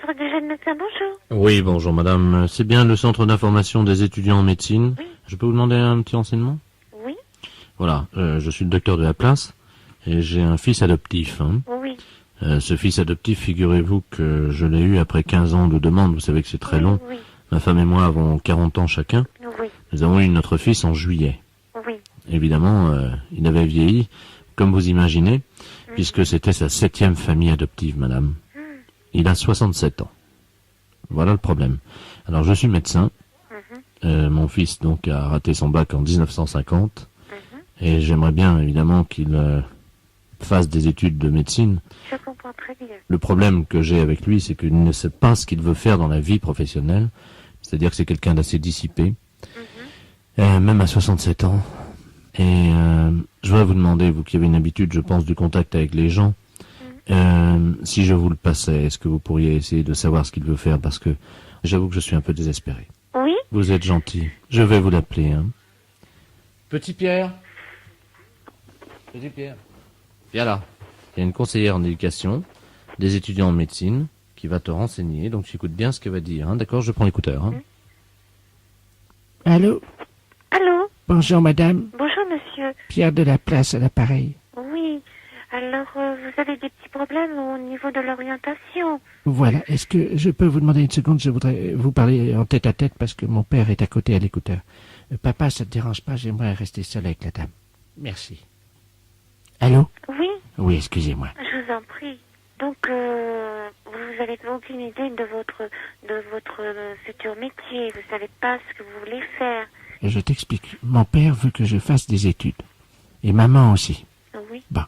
Centre de jeunes médecins, bonjour. Oui, bonjour madame. C'est bien le centre d'information des étudiants en médecine. Oui. Je peux vous demander un petit renseignement? Oui. Voilà, je suis le docteur de la place et j'ai un fils adoptif. Oui. Ce fils adoptif, figurez-vous que je l'ai eu après 15 ans de demande. Vous savez que c'est très long. Oui. Ma femme et moi avons 40 ans chacun. Oui. Nous avons eu notre fils en juillet. Oui. Évidemment, il avait vieilli, comme vous imaginez, puisque c'était sa 7e famille adoptive, madame. Il a 67 ans. Voilà le problème. Alors, je suis médecin. Mon fils, donc, a raté son bac en 1950. Et j'aimerais bien, évidemment, qu'il fasse des études de médecine. Je comprends très bien. Le problème que j'ai avec lui, c'est qu'il ne sait pas ce qu'il veut faire dans la vie professionnelle. C'est-à-dire que c'est quelqu'un d'assez dissipé. Même à 67 ans. Et je voudrais vous demander, vous qui avez une habitude, je pense, du contact avec les gens, si je vous le passais, est-ce que vous pourriez essayer de savoir ce qu'il veut faire? Parce que j'avoue que je suis un peu désespéré. Oui. Vous êtes gentil. Je vais vous l'appeler. Hein. Petit Pierre. Petit Pierre. Viens là. Il y a une conseillère en éducation, des étudiants en médecine, qui va te renseigner. Donc, j'écoute bien ce qu'elle va dire. Hein. D'accord, je prends l'écouteur. Hein. Allô? Allô? Bonjour madame. Bonjour monsieur. Pierre de la Place à l'appareil. Oui. Alors, vous avez des petits problèmes au niveau de l'orientation. Voilà. Est-ce que je peux vous demander une seconde? Je voudrais vous parler en tête à tête parce que mon père est à côté à l'écouteur. Papa, ça te dérange pas? J'aimerais rester seul avec la dame. Merci. Allô? Oui. Oui, excusez-moi. Je vous en prie. Donc, vous n'avez aucune idée de votre futur métier. Vous savez pas ce que vous voulez faire. Je t'explique. Mon père veut que je fasse des études. Et maman aussi. Oui. Bon.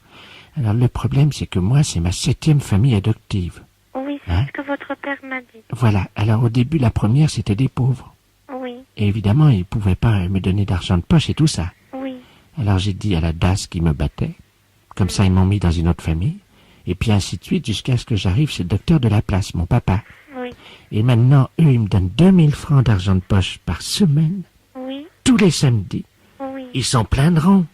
Alors le problème, c'est que moi, c'est ma 7e famille adoptive. Oui, c'est Hein? ce que votre père m'a dit. Voilà. Alors au début, la première, c'était des pauvres. Oui. Et évidemment, ils pouvaient pas me donner d'argent de poche et tout ça. Oui. Alors j'ai dit à la DAS qui me battait. Comme ça, ils m'ont mis dans une autre famille. Et puis ainsi de suite, jusqu'à ce que j'arrive chez le docteur de la place, mon papa. Oui. Et maintenant, eux, ils me donnent 2000 francs d'argent de poche par semaine, Oui. tous les samedis. Oui. Ils s'en plaindront.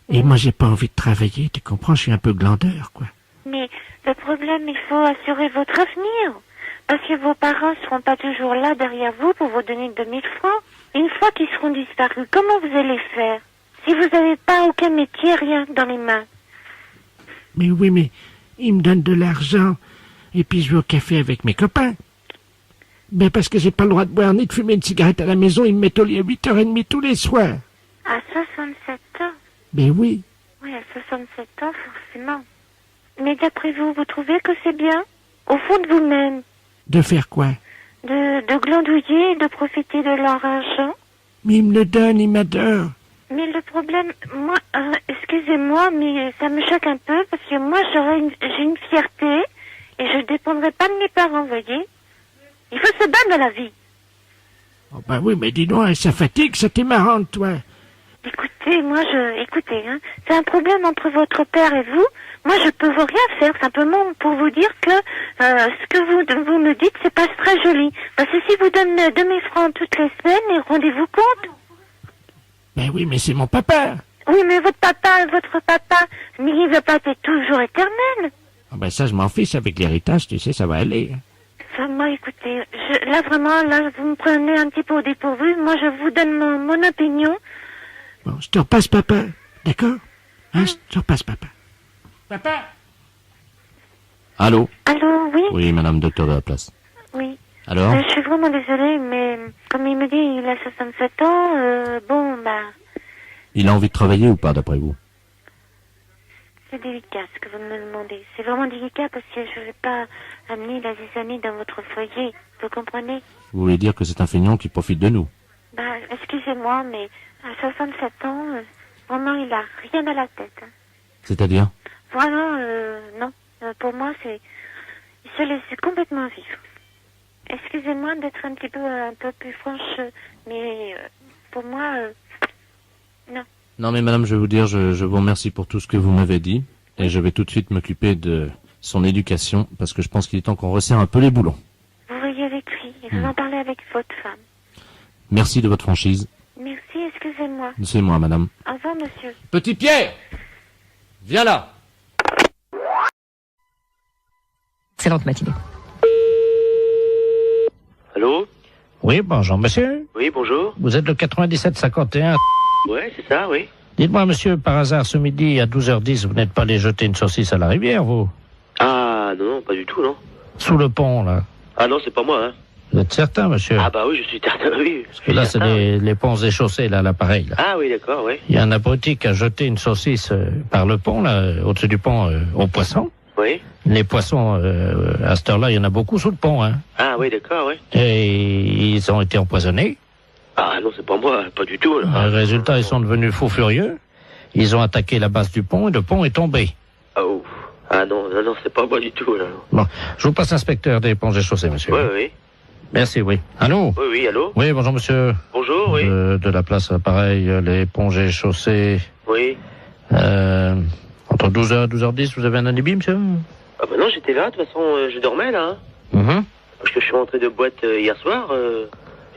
Et moi, j'ai pas envie de travailler, tu comprends, je suis un peu glandeur, quoi. Mais le problème, il faut assurer votre avenir. Parce que vos parents seront pas toujours là derrière vous pour vous donner 2000 francs. Une fois qu'ils seront disparus, comment vous allez faire? Si vous n'avez pas aucun métier, rien dans les mains. Mais oui, mais ils me donnent de l'argent, et puis je vais au café avec mes copains. Ben parce que j'ai pas le droit de boire ni de fumer une cigarette à la maison, ils me mettent au lit à 8h30 tous les soirs. À 67 ans? Ben oui. Oui, à 67 ans, forcément. Mais d'après vous, vous trouvez que c'est bien? Au fond de vous-même? De faire quoi? De glandouiller, de profiter de leur argent? Mais ils me le donnent, ils m'adorent. Mais le problème, moi, excusez-moi, mais ça me choque un peu parce que moi, j'ai une fierté et je ne dépendrai pas de mes parents, vous voyez. Il faut se battre dans la vie. Oh ben oui, mais dis donc, ça fatigue, ça t'est marrant, toi. Écoutez, écoutez, hein, c'est un problème entre votre père et vous. Moi, je peux vous rien faire, simplement pour vous dire que ce que vous me dites, c'est pas très joli. Parce que si vous donnez 2000 francs toutes les semaines, rendez-vous compte? Ben oui, mais c'est mon papa. Oui, mais votre papa, mais il va pas être toujours éternel. Oh ben ça, je m'en fiche avec l'héritage, tu sais, ça va aller. Enfin, moi, écoutez, là, vraiment, là, vous me prenez un petit peu au dépourvu. Moi, je vous donne mon opinion. Bon, je te repasse papa, d'accord? Hein, je te repasse papa. Papa! Allô? Allô, oui? Oui, madame docteur de la place. Oui. Alors? Je suis vraiment désolée, mais comme il me dit, il a 67 ans, bon, bah... Il a envie de travailler ou pas, d'après vous? C'est délicat ce que vous me demandez. C'est vraiment délicat parce que je ne vais pas amener la zizanie dans votre foyer. Vous comprenez? Vous voulez dire que c'est un feignant qui profite de nous? Bah, excusez-moi, mais à 67 ans, vraiment, il a rien à la tête. Hein. C'est-à-dire? Vraiment, non. Pour moi, il se laisse complètement vivre. Excusez-moi d'être un peu plus franche, mais pour moi, non. Non mais madame, je vais vous dire, je vous remercie pour tout ce que vous m'avez dit, et je vais tout de suite m'occuper de son éducation, parce que je pense qu'il est temps qu'on resserre un peu les boulons. Vous voyez avec lui, et vous en parlez avec votre femme. Merci de votre franchise. Merci, excusez-moi. C'est moi, madame. Au revoir, monsieur. Petit Pierre! Viens là! Excellente matinée. Allô? Oui, bonjour, monsieur. Oui, bonjour. Vous êtes le 9751. Ouais, c'est ça, oui. Dites-moi, monsieur, par hasard, ce midi, à 12h10, vous n'êtes pas allé jeter une saucisse à la rivière, vous? Ah, non, pas du tout, non. Sous le pont, là. Ah non, c'est pas moi, hein. Vous êtes certain, monsieur? Ah bah oui, je suis certain, oui. Parce que là, c'est les ponts et chaussées, là, l'appareil, là. Ah oui, d'accord, oui. Il y a un abruti qui a jeté une saucisse par le pont, là, au-dessus du pont, aux poissons. Oui. Les poissons, à cette heure-là, il y en a beaucoup sous le pont, hein. Ah oui, d'accord, oui. Et ils ont été empoisonnés. Ah non, c'est pas moi, pas du tout, là. Résultat, ils sont devenus fous furieux. Ils ont attaqué la base du pont et le pont est tombé. Oh. Ah non, non, non, c'est pas moi du tout, là. Bon, je vous passe l'inspecteur des ponts et chaussées, monsieur. Oui, oui. Merci, oui. Allô? Oui, oui, allô? Oui, bonjour, monsieur. Bonjour, oui. De la place, pareil, les ponts et chaussées. Oui. Entre 12h et 12h10, vous avez un alibi, monsieur? Ah bah non, j'étais là, de toute façon, je dormais, là. Hein. Mhm. Parce que je suis rentré de boîte hier soir,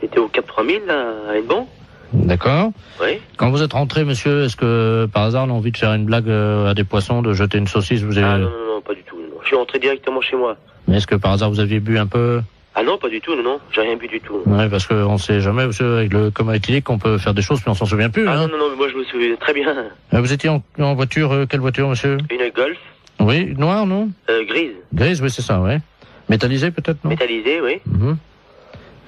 j'étais au Cap 3000, là, à Hennebon. D'accord. Oui. Quand vous êtes rentré, monsieur, est-ce que, par hasard, on a envie de faire une blague à des poissons, de jeter une saucisse, vous avez... Ah non, non, non, pas du tout, non. Je suis rentré directement chez moi. Mais est-ce que, par hasard, vous aviez bu un peu? Ah non, pas du tout, non, non, j'ai rien bu du tout. Ouais, parce qu'on sait jamais, monsieur, avec le coma éthylique, on peut faire des choses, mais on s'en souvient plus, Ah hein. non, non, non, mais moi je me souviens très bien. Vous étiez en voiture, quelle voiture, monsieur? Une Golf, Oui, noire, non? grise, Grise, oui, c'est ça, ouais. Métallisée, peut-être, non? métallisée, oui. Mhm.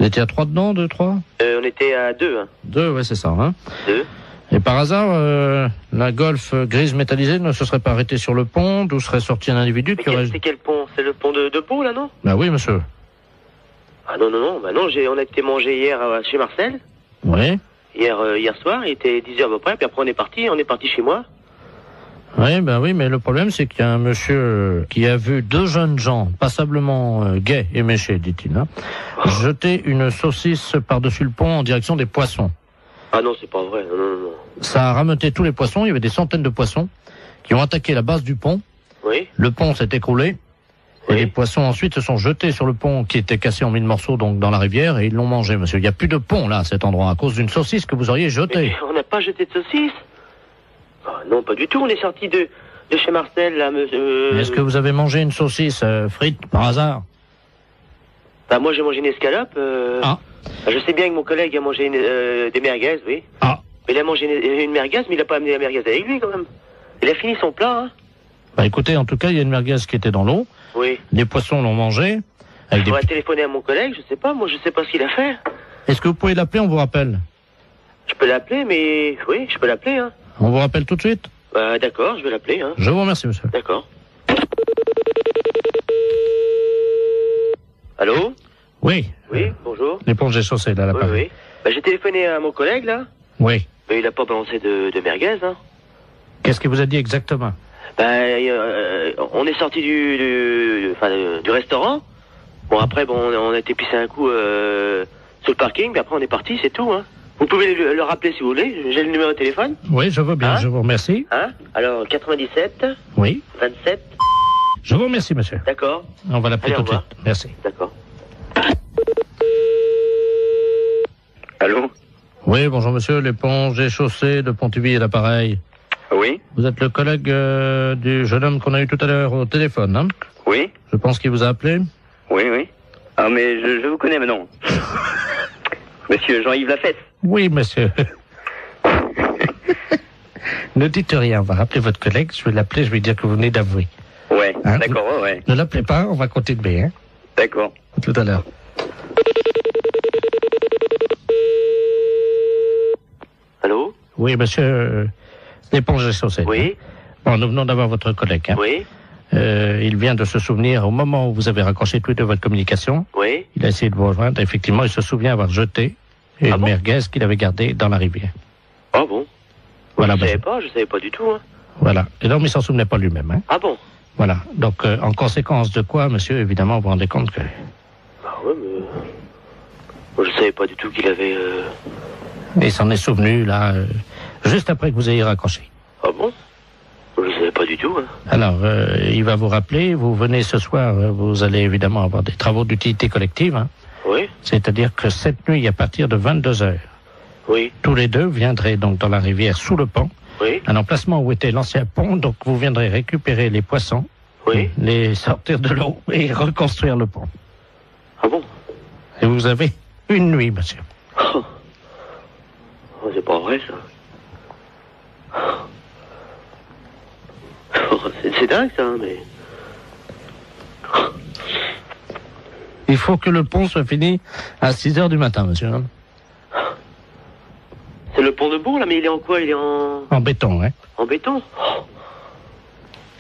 Vous étiez à 3 dedans, 2, 3? On était à 2, hein. 2, ouais, c'est ça, hein. 2. Et par hasard, la Golf grise métallisée ne se serait pas arrêtée sur le pont, d'où serait sorti un individu Mais qui aurait... c'est quel pont? C'est le pont de Pau, là, non? Bah oui, monsieur. Ah non, non, non, bah non, on a été manger hier chez Marcel. Oui. Hier soir, il était 10h à peu près, puis après on est parti chez moi. Oui, ben oui, mais le problème, c'est qu'il y a un monsieur qui a vu 2 jeunes gens, passablement gays et méchés, dit-il, hein, jeter une saucisse par-dessus le pont en direction des poissons. Ah non, c'est pas vrai, non, non, non. Ça a rameuté tous les poissons, il y avait des centaines de poissons qui ont attaqué la base du pont. Oui. Le pont s'est écroulé. Et Oui. les poissons ensuite se sont jetés sur le pont qui était cassé en 1000 morceaux, donc dans la rivière, et ils l'ont mangé, monsieur. Il n'y a plus de pont, là, à cet endroit, à cause d'une saucisse que vous auriez jetée. Mais on n'a pas jeté de saucisse. Ah non, pas du tout, on est sorti de chez Marcel, là, monsieur. Est-ce que vous avez mangé une saucisse frite, par hasard? Bah moi j'ai mangé une escalope. Ah. Je sais bien que mon collègue a mangé des merguez, oui. Ah. Mais il a mangé une merguez, mais il a pas amené la merguez avec lui, quand même. Il a fini son plat, hein. Bah écoutez, en tout cas, il y a une merguez qui était dans l'eau. Oui. Les poissons l'ont mangé. Avec Je pourrais téléphoner à mon collègue, je sais pas, moi je sais pas ce qu'il a fait. Est-ce que vous pouvez l'appeler, on vous rappelle? Je peux l'appeler, mais... Oui, je peux l'appeler, hein. On vous rappelle tout de suite? Bah d'accord, je vais l'appeler, hein. Je vous remercie, monsieur. D'accord. Allô? Oui. Oui, bonjour. L'éponge est chaussée, là, Oui, l'appareil. oui. Bah j'ai téléphoné à mon collègue, là. Oui. Mais il a pas balancé de merguez, hein. Qu'est-ce qu'il vous a dit exactement? On est sorti du restaurant. Bon, après, on a été pisser un coup sur le parking, puis après on est parti, c'est tout, hein. Vous pouvez le rappeler si vous voulez, j'ai le numéro de téléphone. Oui, je veux bien, Hein? je vous remercie. Hein? Alors, 97, Oui. 27, Je vous remercie, monsieur. d'accord, On va l'appeler Allez, tout de au revoir. suite. Merci. d'accord. Allô? Oui, bonjour, monsieur. L'éponge est chaussée de Pontivy et l'appareil. Oui? Vous êtes le collègue du jeune homme qu'on a eu tout à l'heure au téléphone, hein? Oui? Je pense qu'il vous a appelé. Oui, oui. Ah, mais je vous connais maintenant. Monsieur Jean-Yves Lafesse. Oui, monsieur. Ne dites rien, on va rappeler votre collègue, je vais l'appeler, je vais dire que vous venez d'avouer. Ouais, Hein? d'accord, ouais. Ne l'appelez pas, on va continuer, hein? D'accord. Tout à l'heure. Allô? Oui, monsieur, l'éponge est chaussée. Oui? Bon, nous venons d'avoir votre collègue, hein? Oui? Il vient de se souvenir, au moment où vous avez raccroché tous les deux votre communication, Oui? il a essayé de vous rejoindre, effectivement, il se souvient avoir jeté une Ah bon? merguez qu'il avait gardée dans la rivière. Ah bon? Voilà, je monsieur. savais pas du tout, hein. Voilà. Et donc, il s'en souvenait pas lui-même, hein? Ah bon? Voilà. Donc, en conséquence de quoi, monsieur, évidemment, vous vous rendez compte que... Ah ouais, mais... Moi, je savais pas du tout qu'il avait... Il s'en est souvenu, là, juste après que vous ayez raccroché. Ah bon? Moi, je savais pas du tout, hein. Alors, il va vous rappeler, vous venez ce soir, vous allez évidemment avoir des travaux d'utilité collective, hein? Oui? C'est-à-dire que cette nuit, à partir de 22h, Oui? tous les deux viendraient donc dans la rivière sous le pont, Oui? un emplacement où était l'ancien pont, donc vous viendrez récupérer les poissons, Oui? les sortir de l'eau et reconstruire le pont. Ah bon? Et vous avez une nuit, monsieur. Oh, c'est pas vrai, ça. Oh, c'est dingue, ça, mais... Il faut que le pont soit fini à 6h du matin, monsieur. C'est le pont de Bourg, là, mais il est en quoi? Il est En béton, hein. en béton? Oh.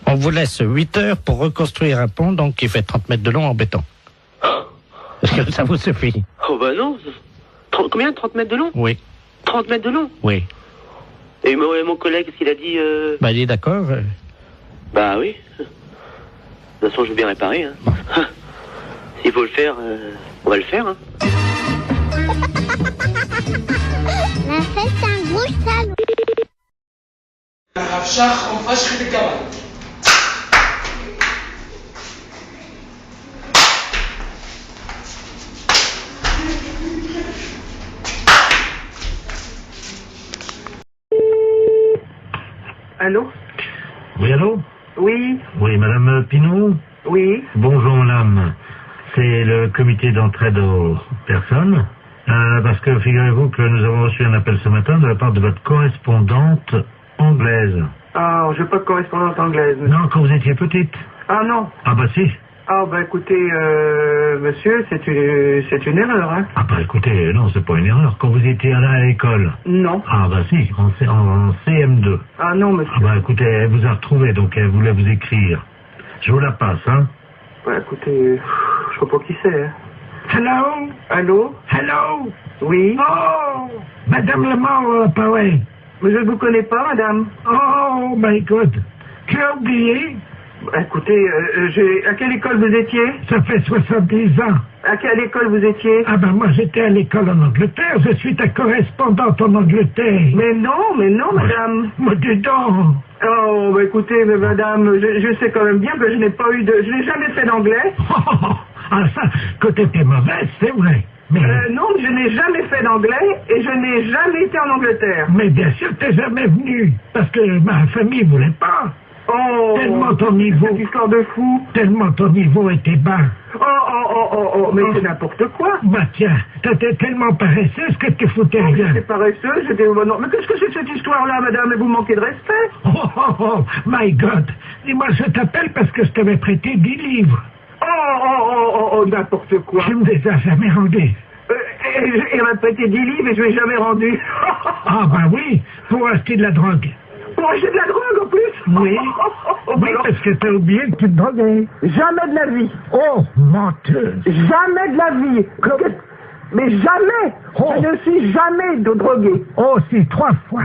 On vous laisse 8 heures pour reconstruire un pont, donc qui fait 30 mètres de long en béton. Est-ce que ça vous suffit? Oh, bah non. Combien? 30 mètres de long? Oui. 30 mètres de long? Oui. Et mon collègue, qu'est-ce qu'il a dit Bah, il est d'accord. Bah oui. De toute façon, je veux bien réparer. Hein. S'il faut le faire, on va le faire. Hein. C'est un gros salon. Rafshach en face rue des Cabanes. Allô? Oui, allô? Oui, Oui, madame Pinault? oui. Bonjour, madame. C'est le comité d'entraide aux personnes. Parce que figurez-vous que nous avons reçu un appel ce matin de la part de votre correspondante anglaise. Ah, je n'ai pas de correspondante anglaise. Monsieur. Non, quand vous étiez petite. Ah non. Ah bah si. Ah bah écoutez, monsieur, c'est une erreur, hein. Ah bah écoutez, non, c'est pas une erreur. Quand vous étiez allé à l'école. Non. Ah bah si, en CM2. Ah non, monsieur. Ah bah écoutez, elle vous a retrouvé, donc elle voulait vous écrire. Je vous la passe, hein. Bah écoutez, je sais pas qui c'est, hein. Hello? Allô? Hello? Oui. Oh! Madame Lamar, pareil. Mais je ne vous connais pas, madame. Oh, my God. Tu as oublié? Bah, écoutez, à quelle école vous étiez? Ça fait 70 ans. À quelle école vous étiez? Ah ben moi j'étais à l'école en Angleterre, je suis ta correspondante en Angleterre. Mais non, madame. Mais dis donc. Oh, bah écoutez, mais madame, je sais quand même bien que je n'ai jamais fait d'anglais. Ah ça, que t'étais mauvaise, c'est vrai. Mais, Non, je n'ai jamais fait d'anglais et je n'ai jamais été en Angleterre. mais bien sûr t'es jamais venu, parce que ma famille voulait pas. Oh, Tellement ton niveau, cette histoire de fou. tellement ton niveau était bas. Mais c'est n'importe quoi. Bah tiens, t'étais tellement paresseuse que tu foutais rien. J'étais paresseuse, j'étais... Non, mais qu'est-ce que c'est que cette histoire-là, madame? Vous manquez de respect. Oh, my God. Dis-moi, je t'appelle parce que je t'avais prêté 10 livres. N'importe quoi. Tu me les as jamais rendus. Il m'a prêté 10 livres et je ne l'ai jamais rendu. Ah bah oui, pour acheter de la drogue. Pour acheter de la drogue en plus? Oui. Oui, parce que t'as oublié que tu te droguais. Jamais de la vie. Oh, menteuse. Jamais de la vie. Mais jamais. Oh. Je ne suis jamais drogué. Oh, si, 3 fois.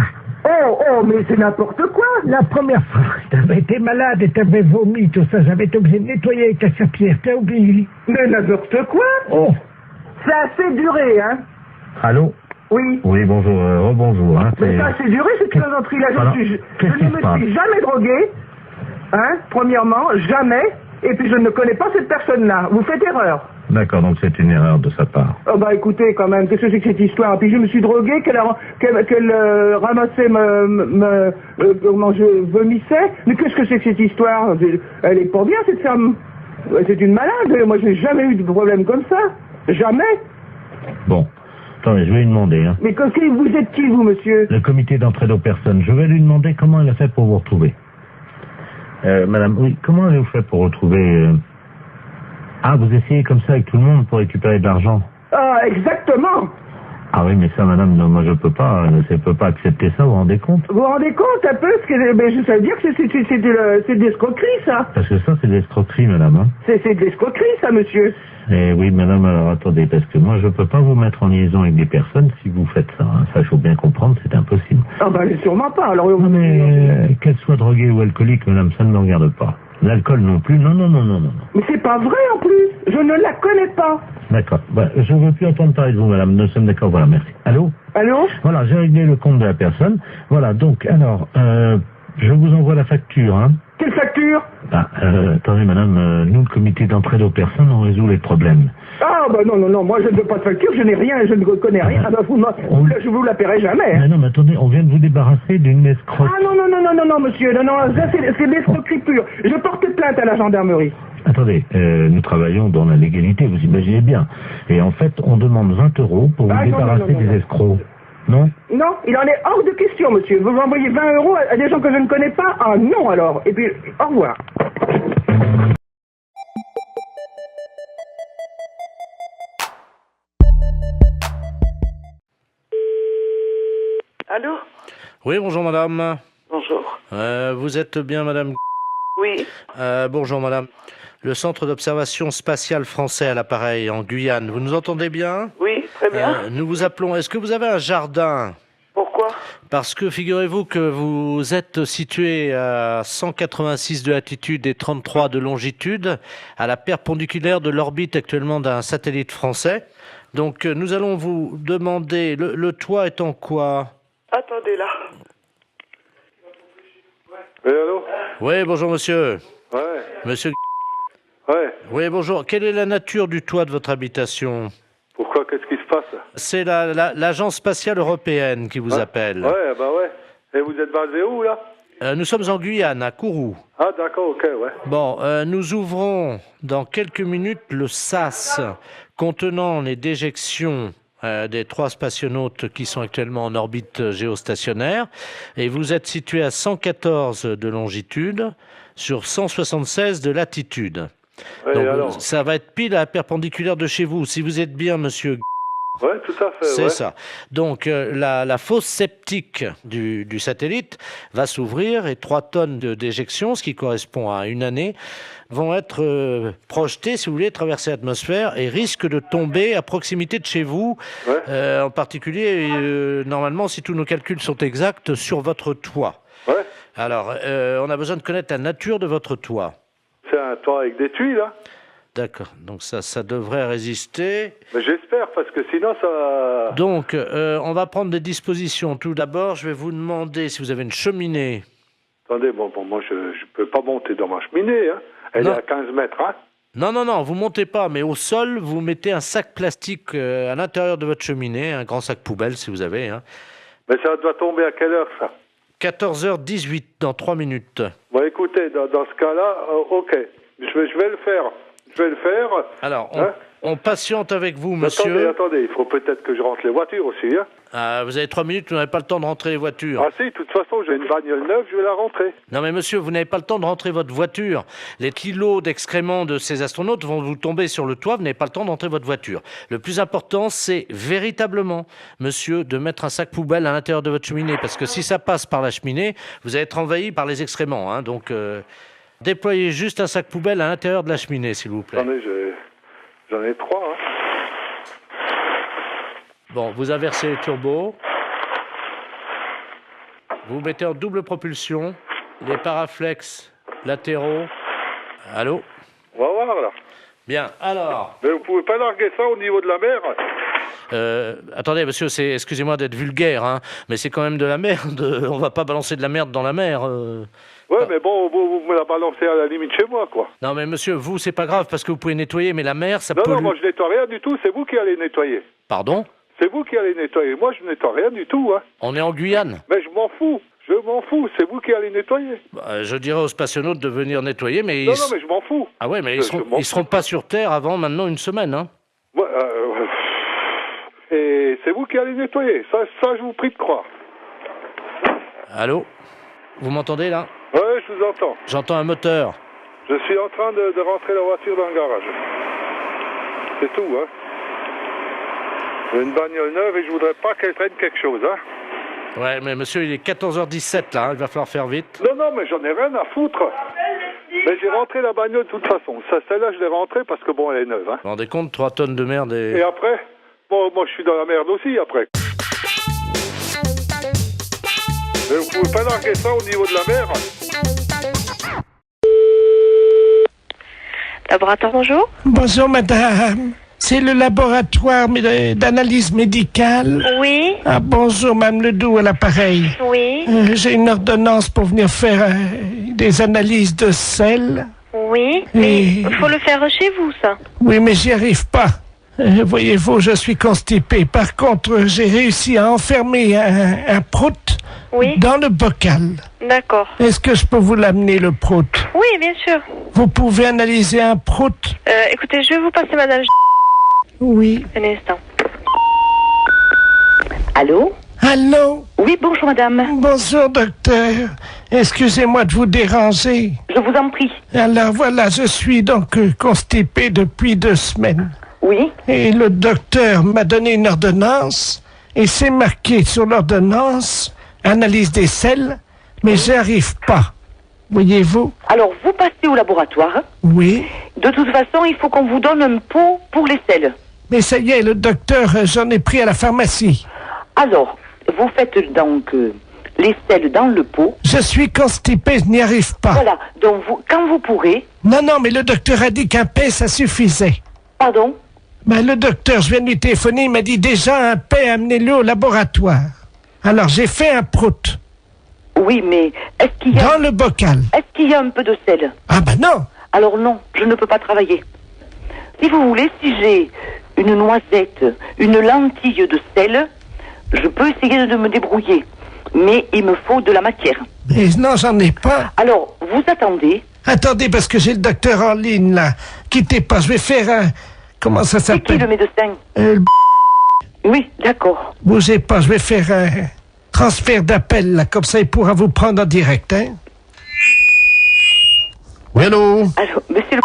Mais c'est n'importe quoi. La première fois, t'avais été malade et t'avais vomi, tout ça. J'avais été obligé de nettoyer avec ta serpillère. T'as oublié. Mais n'importe quoi. Oh. C'est assez duré, hein. Allô? Oui. Oui, bonjour, rebonjour, hein. Mais ça a assez duré, cette plaisanterie-là. Alors, Je ne qu'est-ce qui se me passe? suis jamais drogué. Hein, premièrement, jamais. Et puis je ne connais pas cette personne-là. Vous faites erreur. D'accord, donc c'est une erreur de sa part. Oh bah écoutez, quand même, qu'est-ce que c'est que cette histoire? Puis je me suis drogué, qu'elle ramassait comment je vomissais. Mais qu'est-ce que c'est que cette histoire? Elle est pas bien, cette femme. C'est une malade. Moi, je n'ai jamais eu de problème comme ça. Jamais. Bon, attendez, je vais lui demander, hein. Mais vous êtes qui, vous, monsieur? Le comité d'entraide aux personnes. Je vais lui demander comment elle a fait pour vous retrouver. Madame, oui, comment avez-vous fait pour retrouver... Ah, vous essayez comme ça avec tout le monde pour récupérer de l'argent? Ah, exactement. Ah oui, mais ça, madame, non, moi je peux pas accepter ça, vous vous rendez compte? Vous vous rendez compte un peu ça veut dire que c'est de l'escroquerie, ça. Parce que ça, c'est de l'escroquerie, madame, hein. C'est de l'escroquerie, ça, monsieur. Eh oui, madame, alors attendez, parce que moi je peux pas vous mettre en liaison avec des personnes si vous faites ça, hein. Ça, il faut bien comprendre, c'est impossible. Ah ben, sûrement pas, alors... Non, mais qu'elle soit droguée ou alcoolique, madame, ça ne me regarde pas. L'alcool non plus, non. Mais c'est pas vrai, en plus. Je ne la connais pas. D'accord. Bah, je ne veux plus entendre parler de vous, madame. Nous sommes d'accord. Voilà, merci. Allô? Allô? Voilà, j'ai réglé le compte de la personne. Voilà, donc, alors, je vous envoie la facture, hein. Quelle facture? Bah, attendez, madame, nous, le comité d'entraide aux personnes, on résout les problèmes. Ah, bah non, moi je ne veux pas de facture, je n'ai rien, je ne connais rien. Ah, bah, je vous la paierai jamais. Hein. Mais non, mais attendez, on vient de vous débarrasser d'une escroque. Ah non, monsieur, non, ça c'est de l'escroquerie pure. Je porte plainte à la gendarmerie. Attendez, nous travaillons dans la légalité, vous imaginez bien. Et en fait, on demande 20 € pour vous débarrasser des escrocs. Non? Non, il en est hors de question, monsieur. Vous m'envoyez 20 € à des gens que je ne connais pas? Ah non, alors. Et puis, au revoir. Allô? Oui, bonjour madame. Bonjour. Vous êtes bien madame? Oui. Bonjour madame. Le centre d'observation spatiale français à l'appareil en Guyane. Vous nous entendez bien? Oui, très bien. Nous vous appelons. Est-ce que vous avez un jardin? Pourquoi? Parce que figurez-vous que vous êtes situé à 186 de latitude et 33 de longitude, à la perpendiculaire de l'orbite actuellement d'un satellite français. Donc nous allons vous demander, le toit est en quoi? Attendez là. Oui, allô? Oui, bonjour monsieur. Ouais. Monsieur. Ouais. Oui, bonjour. Quelle est la nature du toit de votre habitation? Pourquoi? Qu'est-ce qui se passe? C'est l'Agence spatiale européenne qui vous appelle. Ouais, bah ouais. Et vous êtes basé où, là? Nous sommes en Guyane, à Kourou. Ah, d'accord, ok, ouais. Bon, nous ouvrons dans quelques minutes le SAS contenant les déjections des 3 spationautes qui sont actuellement en orbite géostationnaire. Et vous êtes situé à 114 de longitude sur 176 de latitude. Ouais, donc, alors? ça va être pile à la perpendiculaire de chez vous. Si vous êtes bien, monsieur... Ouais, tout à fait, C'est ouais. ça. Donc, la fosse septique du satellite va s'ouvrir et 3 tonnes de déjection, ce qui correspond à une année, vont être projetées, si vous voulez, traverser l'atmosphère et risquent de tomber à proximité de chez vous, ouais. En particulier, normalement, si tous nos calculs sont exacts, sur votre toit. Ouais. Alors, on a besoin de connaître la nature de votre toit. C'est un toit avec des tuiles, là? D'accord, donc ça devrait résister. Mais j'espère, parce que sinon, ça... Donc, on va prendre des dispositions. Tout d'abord, je vais vous demander si vous avez une cheminée. Attendez, bon, moi, je peux pas monter dans ma cheminée, hein. Elle Non. est à 15 mètres, hein. Non, vous montez pas, mais au sol, vous mettez un sac plastique à l'intérieur de votre cheminée, un grand sac poubelle si vous avez. Hein. Mais ça doit tomber à quelle heure, ça? 14h18, dans 3 minutes. Bon, écoutez, dans ce cas-là, ok. Je vais le faire. Alors, Hein? on patiente avec vous, monsieur. Attendez, il faut peut-être que je rentre les voitures aussi, hein. Vous avez 3 minutes, vous n'avez pas le temps de rentrer les voitures. Ah si, de toute façon, j'ai une bagnole neuve, je vais la rentrer. Non mais monsieur, vous n'avez pas le temps de rentrer votre voiture. Les kilos d'excréments de ces astronautes vont vous tomber sur le toit, vous n'avez pas le temps de rentrer votre voiture. Le plus important, c'est véritablement, monsieur, de mettre un sac poubelle à l'intérieur de votre cheminée, parce que si ça passe par la cheminée, vous allez être envahi par les excréments, hein, donc... Déployez juste un sac poubelle à l'intérieur de la cheminée, s'il vous plaît. Attendez, j'en ai 3, hein. Bon, vous inversez les turbos. Vous mettez en double propulsion les paraflex latéraux. Allô? On va voir, là. Bien, alors... Mais vous pouvez pas larguer ça au niveau de la mer? Attendez, monsieur, excusez-moi d'être vulgaire, hein, mais c'est quand même de la merde. On va pas balancer de la merde dans la mer. Ouais, mais bon, vous me la balancez à la limite chez moi, quoi. Non, mais monsieur, vous, c'est pas grave parce que vous pouvez nettoyer, mais la mer, ça pollue. Non, moi, je nettoie rien du tout. C'est vous qui allez nettoyer. Pardon? C'est vous qui allez nettoyer. Moi, je nettoie rien du tout, hein. On est en Guyane. Mais je m'en fous. C'est vous qui allez nettoyer. Je dirais aux spationautes de venir nettoyer, mais... Non, mais je m'en fous. Ah ouais, mais ils seront pas sur Terre avant maintenant une semaine, hein. Ouais, et c'est vous qui allez nettoyer. Ça, je vous prie de croire. Allô? Vous m'entendez, là? Ouais, je vous entends. J'entends un moteur. Je suis en train de rentrer la voiture dans le garage. C'est tout, hein. J'ai une bagnole neuve et je voudrais pas qu'elle traîne quelque chose, hein. Ouais, mais monsieur, il est 14h17, là, hein, il va falloir faire vite. Non, mais j'en ai rien à foutre. Mais j'ai rentré la bagnole de toute façon. Celle-là, je l'ai rentrée parce que, bon, elle est neuve, hein. Vous vous rendez compte, 3 tonnes de merde et... Et après? Bon, moi, je suis dans la merde aussi, après. Mais vous pouvez pas larguer ça au niveau de la mer? Laboratoire, bonjour. Bonjour, madame. C'est le laboratoire d'analyse médicale. Oui. Ah, bonjour, Mme Ledoux à l'appareil. Oui. J'ai une ordonnance pour venir faire des analyses de sel. Oui. Mais il faut le faire chez vous, ça. Oui, mais j'y arrive pas. Voyez-vous, je suis constipé. Par contre, j'ai réussi à enfermer un prout dans le bocal. D'accord. Est-ce que je peux vous l'amener, le prout? Oui, bien sûr. Vous pouvez analyser un prout? Écoutez, je vais vous passer madame. Oui. Un instant. Allô? Allô? Oui, bonjour madame. Bonjour docteur. Excusez-moi de vous déranger. Je vous en prie. Alors voilà, je suis donc constipé depuis 2 semaines. Oui. Et le docteur m'a donné une ordonnance et c'est marqué sur l'ordonnance analyse des selles, mais j'y arrive pas. Voyez-vous? Alors vous passez au laboratoire. Oui. De toute façon, il faut qu'on vous donne un pot pour les selles. Mais ça y est, le docteur, j'en ai pris à la pharmacie. Alors, vous faites donc les selles dans le pot. Je suis constipé, je n'y arrive pas. Voilà, donc quand vous pourrez... Non, mais le docteur a dit qu'un paix, ça suffisait. Pardon? Ben, le docteur, je viens de lui téléphoner, il m'a dit déjà un paix, amenez-le au laboratoire. Alors, j'ai fait un prout. Oui, mais est-ce qu'il y a... Dans le bocal. Est-ce qu'il y a un peu de sel? Ah ben non. Alors non, je ne peux pas travailler. Si vous voulez, si j'ai une noisette, une lentille de sel, je peux essayer de me débrouiller. Mais il me faut de la matière. Mais non, j'en ai pas. Alors, vous attendez. Attendez, parce que j'ai le docteur en ligne, là. Quittez pas, je vais faire un... Comment ça s'appelle? C'est qui le médecin? Oui, d'accord. Bougez pas, je vais faire un transfert d'appel, là. Comme ça, il pourra vous prendre en direct, hein? Oui, allô? Alors, monsieur le...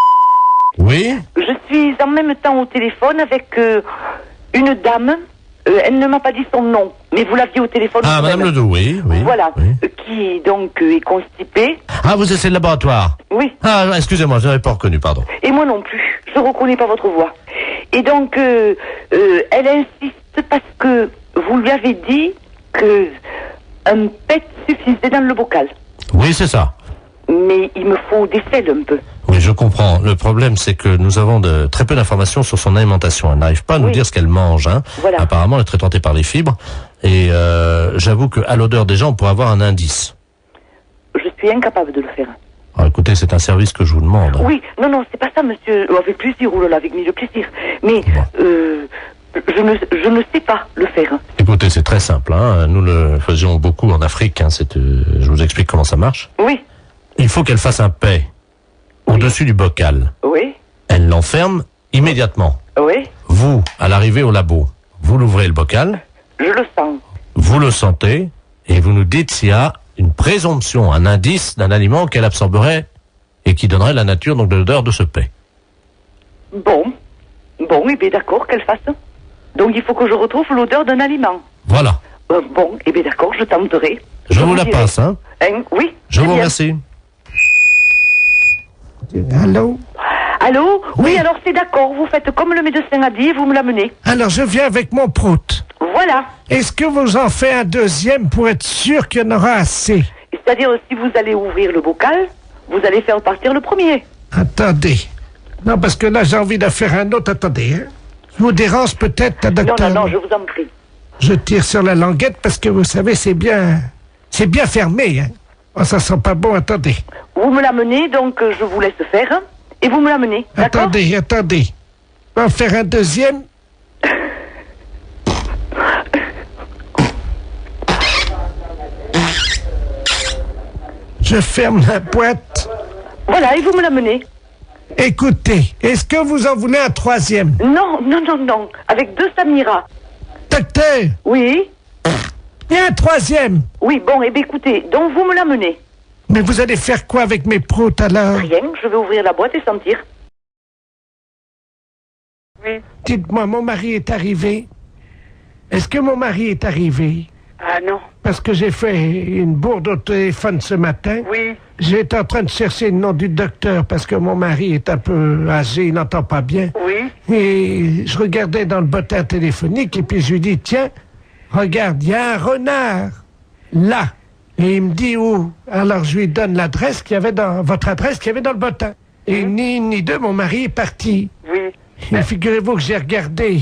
Oui? Je suis en même temps au téléphone avec une dame. Elle ne m'a pas dit son nom, mais vous l'aviez au téléphone. Ah, madame Ledoux, oui. Voilà, oui. Qui donc est constipée. Ah, vous êtes le laboratoire? Oui. Ah, excusez-moi, je n'avais pas reconnu, pardon. Et moi non plus, je ne reconnais pas votre voix. Et donc, elle insiste parce que vous lui avez dit que un pet suffisait dans le bocal. Oui, c'est ça. Mais il me faut des selles un peu. Oui, je comprends. Le problème, c'est que nous avons très peu d'informations sur son alimentation. Elle n'arrive pas à nous dire ce qu'elle mange. Hein. Voilà. Apparemment, elle est très tentée par les fibres. Et j'avoue qu'à l'odeur déjà, on pourrait avoir un indice. Je suis incapable de le faire. Alors, écoutez, c'est un service que je vous demande. Oui, non, c'est pas ça, monsieur. Avec plaisir, ou là, avec mille plaisir. Mais je ne sais pas le faire. Écoutez, c'est très simple. Hein. Nous le faisions beaucoup en Afrique. Hein. Je vous explique comment ça marche. Oui. Il faut qu'elle fasse un paix au-dessus du bocal. Oui. Elle l'enferme immédiatement. Oui. Vous, à l'arrivée au labo, vous l'ouvrez le bocal. Je le sens. Vous le sentez et vous nous dites s'il y a une présomption, un indice d'un aliment qu'elle absorberait et qui donnerait la nature donc de l'odeur de ce paix. Bon, et bien d'accord, qu'elle fasse. Donc il faut que je retrouve l'odeur d'un aliment. Voilà. Bon, et bien d'accord, je tenterai. Je vous la passe, hein. Oui. Je vous remercie. Allô? Allô? Oui, alors c'est d'accord, vous faites comme le médecin a dit, vous me l'amenez. Alors, je viens avec mon prout. Voilà. Est-ce que vous en faites un deuxième pour être sûr qu'il y en aura assez? C'est-à-dire, si vous allez ouvrir le bocal, vous allez faire partir le premier. Attendez. Non, parce que là, j'ai envie de faire un autre. Attendez, hein. Je vous dérange peut-être, docteur? Non, je vous en prie. Je tire sur la languette parce que vous savez, c'est bien fermé, hein. Oh, ça sent pas bon, attendez. Vous me l'amenez, donc je vous laisse faire, hein, et vous me l'amenez, d'accord? Attendez. On va en faire un deuxième. Je ferme la boîte. Voilà, et vous me l'amenez. Écoutez, est-ce que vous en voulez un troisième? Non, avec 2 Samira. Docteur? Oui? Il y a un troisième. Oui, bon, et bien écoutez, donc vous me l'amenez. Mais vous allez faire quoi avec mes proutes alors? Rien, je vais ouvrir la boîte et sentir. Oui. Dites-moi, mon mari est arrivé? Est-ce que mon mari est arrivé? Ah non. Parce que j'ai fait une bourde au téléphone ce matin. Oui. J'étais en train de chercher le nom du docteur parce que mon mari est un peu âgé, il n'entend pas bien. Oui. Et je regardais dans le bottin téléphonique et puis je lui dis, tiens, regarde, il y a un renard là. Et il me dit où? Alors je lui donne l'adresse qu'il y avait dans votre adresse qu'il y avait dans le bottin. Et ni une ni deux, mon mari est parti. Oui. Et figurez-vous que j'ai regardé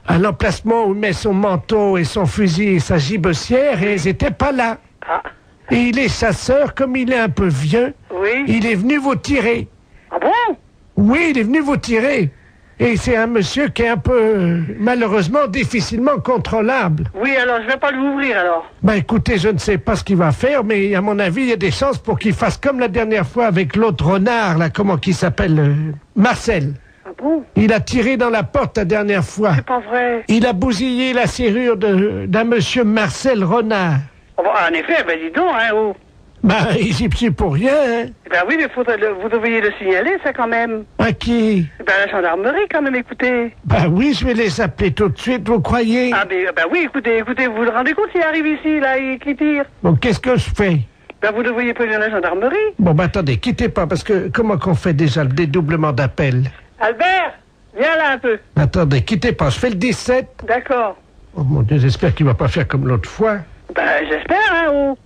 à l'emplacement où il met son manteau et son fusil et sa gibecière et ils étaient pas là. Ah. Et il est chasseur, comme il est un peu vieux, Oui. il est venu vous tirer. Ah bon? Oui, il est venu vous tirer. Et c'est un monsieur qui est un peu, malheureusement, difficilement contrôlable. Oui, alors je vais pas l'ouvrir alors. Ben écoutez, je ne sais pas ce qu'il va faire, mais à mon avis, il y a des chances pour qu'il fasse comme la dernière fois avec l'autre renard, là, comment qu'il s'appelle, Marcel. Ah bon? Il a tiré dans la porte la dernière fois. C'est pas vrai. Il a bousillé la serrure d'un monsieur Marcel Renard. Oh, bah, en effet, ben dis donc, hein, oh. Ben, il y est pour rien, hein. Ben oui, mais vous devriez le signaler, ça, quand même. À qui? Ben la gendarmerie, quand même, écoutez. Ben oui, je vais les appeler tout de suite, vous croyez? Ah, ben oui, écoutez, vous vous rendez compte s'il arrive ici, là, et qu'il tire? Bon, qu'est-ce que je fais? Ben vous devriez prévenir la gendarmerie. Bon, ben attendez, quittez pas, parce que comment qu'on fait déjà le dédoublement d'appel? Albert, viens là un peu. Attendez, quittez pas, je fais le 17. D'accord. Oh mon Dieu, j'espère qu'il va pas faire comme l'autre fois. Ben j'espère, hein, oh.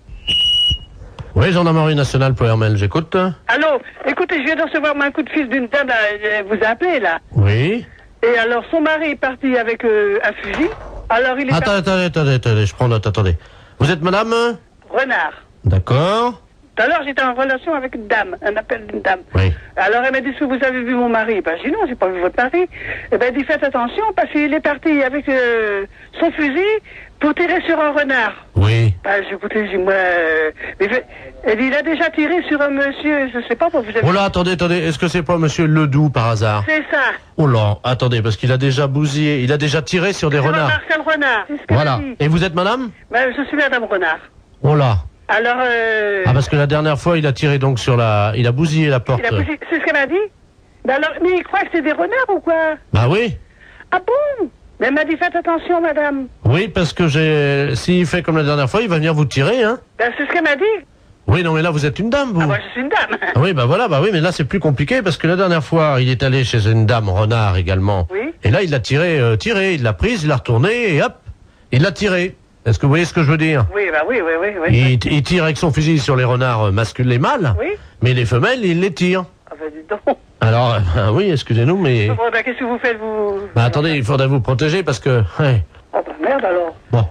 Oui, gendarmerie nationale pour Hermel, j'écoute. Allô, écoutez, je viens de recevoir un coup de fil d'une dame, elle vous a appelé, là. Oui. Et alors, son mari est parti avec un fusil. Alors, il est Attendez, je prends note, attendez. Vous êtes madame? Renard. D'accord. Tout à l'heure, j'étais en relation avec une dame, un appel d'une dame. Oui. Alors, elle m'a dit, est-ce que vous avez vu mon mari? Ben, j'ai dit, non, j'ai pas vu votre mari. Eh ben, elle dit, faites attention, parce qu'il est parti avec son fusil pour tirer sur un renard. Oui. Ben, écoutez, j'ai moi... elle dit, il a déjà tiré sur un monsieur, je sais pas, vous avez... Oh là, attendez, est-ce que c'est pas monsieur Ledoux, par hasard? C'est ça. Oh là, attendez, parce qu'il a déjà bousillé, il a déjà tiré sur des renards. Marcel Renard, c'est ce qu'elle Voilà. a dit. Et vous êtes madame? Ben, je suis madame Renard. Oh là. Alors, Ah, parce que la dernière fois, il a tiré donc sur la... Il a bousillé la porte. C'est ce qu'elle m'a dit? Ben alors, mais il croit que c'est des renards ou quoi? Bah oui. Ah bon? Mais elle m'a dit, faites attention, madame. Oui, parce que s'il fait comme la dernière fois, il va venir vous tirer, hein. Ben, c'est ce qu'elle m'a dit. Oui, non, mais là, vous êtes une dame, vous. Ah, moi, je suis une dame. Ah oui, bah voilà, bah oui, mais là, c'est plus compliqué, parce que la dernière fois, il est allé chez une dame renard également. Oui. Et là, il l'a tiré, il l'a prise, il l'a retournée, et hop, il l'a tiré. Est-ce que vous voyez ce que je veux dire? Oui, bah oui. Il tire avec son fusil sur les renards masculins, les mâles, Oui. mais les femelles, il les tire. Ah, ben, dis donc. Alors, oui, excusez-nous, mais... Bon, ben, qu'est-ce que vous faites, vous? Bah attendez, il faudrait vous protéger, parce que... Ouais. Ah, ben, merde, alors. Bon,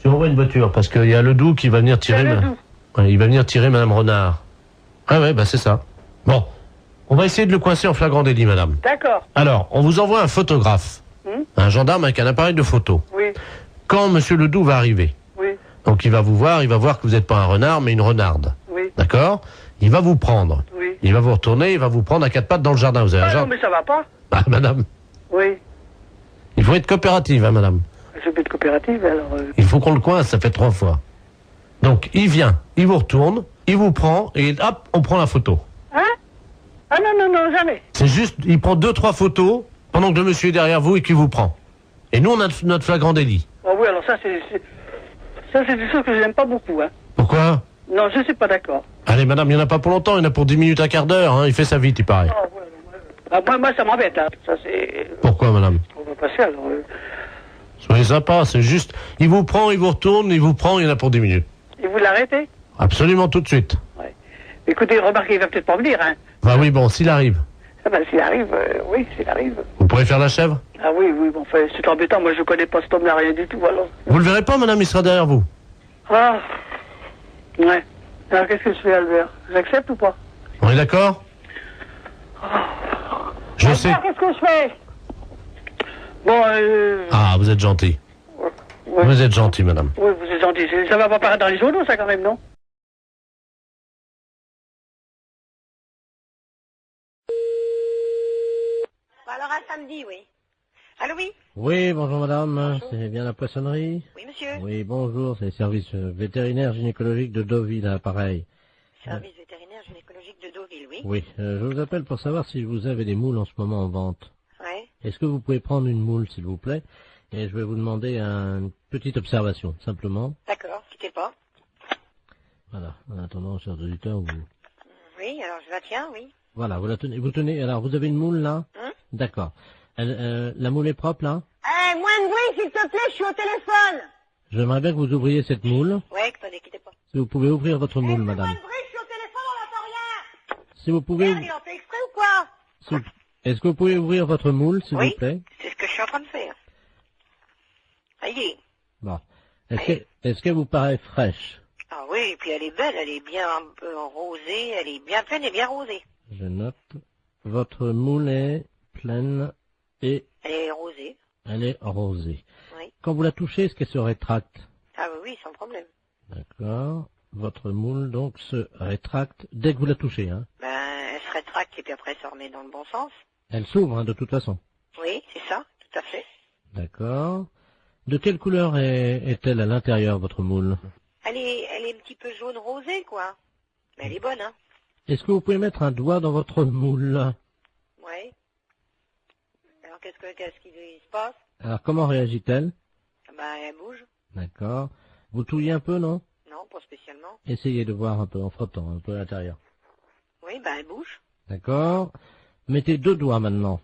je vous envoie une voiture, parce qu'il y a Ledoux qui va venir tirer... Ouais, il va venir tirer Madame Renard. Ah ouais, bah c'est ça. Bon, on va essayer de le coincer en flagrant délit, madame. D'accord. Alors, on vous envoie un photographe, un gendarme avec un appareil de photo. Oui. Quand Monsieur Ledoux va arriver, Oui. donc il va vous voir que vous n'êtes pas un renard, mais une renarde. Oui. D'accord? Il va vous prendre. Oui. Il va vous retourner, il va vous prendre à quatre pattes dans le jardin. Vous avez un Ah non, jardin? mais ça va pas. Ah, madame, Oui. il faut être coopérative, hein, madame. Je vais être coopérative, alors... Il faut qu'on le coince, ça fait 3 fois. Donc, il vient, il vous retourne, il vous prend, et hop, on prend la photo. Hein? Ah non, jamais. C'est juste, il prend 2-3 photos pendant que le monsieur est derrière vous et qu'il vous prend. Et nous, on a notre flagrant délit. Ah oui, alors ça, c'est des choses que j'aime pas beaucoup, hein. Pourquoi? Non, je suis pas d'accord. Allez, madame, il n'y en a pas pour longtemps, il y en a pour 10 minutes, un quart d'heure, hein. Il fait ça vite, il paraît. Ah, ouais, ah, moi, ça m'embête, hein. Ça, c'est... Pourquoi, madame? On va passer, alors... Soyez sympa, c'est juste, il vous prend, il vous retourne, il vous prend, il y en a pour 10 minutes. Et vous l'arrêtez? Absolument tout de suite. Ouais. Écoutez, remarquez, il va peut-être pas venir, hein. Bah oui, bon, s'il arrive. Ah ben, s'il arrive, oui, s'il arrive. Vous pourrez faire la chèvre? Ah oui, bon, enfin, c'est embêtant, moi je connais pas cet homme-là, rien du tout, alors. Vous le verrez pas, madame, il sera derrière vous. Ah, ouais. Alors qu'est-ce que je fais, Albert? J'accepte ou pas? On est d'accord? Je Albert, sais. qu'est-ce que je fais? Bon, Ah, vous êtes gentil. ouais. Vous êtes gentil, madame. Oui, vous êtes gentil. Ça va pas paraître dans les journaux, ça, quand même, non? Alors, un samedi, oui. Allô, oui? Oui, bonjour madame, c'est bien la poissonnerie? Oui, monsieur. Oui, bonjour, c'est le service vétérinaire gynécologique de Deauville, à pareil. Service vétérinaire gynécologique de Deauville, oui. Oui, je vous appelle pour savoir si vous avez des moules en ce moment en vente. Ouais. Est-ce que vous pouvez prendre une moule, s'il vous plaît? Et je vais vous demander une petite observation, simplement. D'accord, quittez pas. Voilà, en attendant, chers auditeurs, vous... Oui, alors je la tiens, oui. Voilà, vous la tenez, alors vous avez une moule là? D'accord. La moule est propre là? Eh, moins de bruit, s'il te plaît, je suis au téléphone. J'aimerais bien que vous ouvriez cette moule. Ouais, attendez, quittez pas. Si vous pouvez ouvrir votre moule, madame. Moins de bruit, je suis au téléphone, on n'entend rien. Si vous pouvez... Merde, il en fait exprès ou quoi? Est-ce que vous pouvez ouvrir votre moule, s'il vous plaît? C'est ce que je suis en train de faire. Ça y est. Bon. Est-ce qu'elle vous paraît fraîche? Ah oui, et puis elle est belle, elle est bien un peu rosée, elle est bien pleine et bien rosée. Je note. Votre moule est pleine Et Elle est rosée. elle est rosée. Oui. Quand vous la touchez, est-ce qu'elle se rétracte? Ah oui, sans problème. D'accord. Votre moule, donc, se rétracte dès que vous la touchez, hein. Ben, elle se rétracte et puis après, elle se remet dans le bon sens. Elle s'ouvre, hein, de toute façon. Oui, c'est ça, tout à fait. D'accord. De quelle couleur est-elle à l'intérieur, votre moule? Elle est un petit peu jaune rosé, quoi. Mais elle est bonne, hein. Est-ce que vous pouvez mettre un doigt dans votre moule? Oui. Alors, qu'est-ce qui se passe? Alors, comment réagit-elle? Ben, elle bouge. D'accord. Vous touillez un peu, non? Non, pas spécialement. Essayez de voir un peu en frottant, un peu à l'intérieur. Oui, ben, elle bouge. D'accord. Mettez 2 doigts maintenant.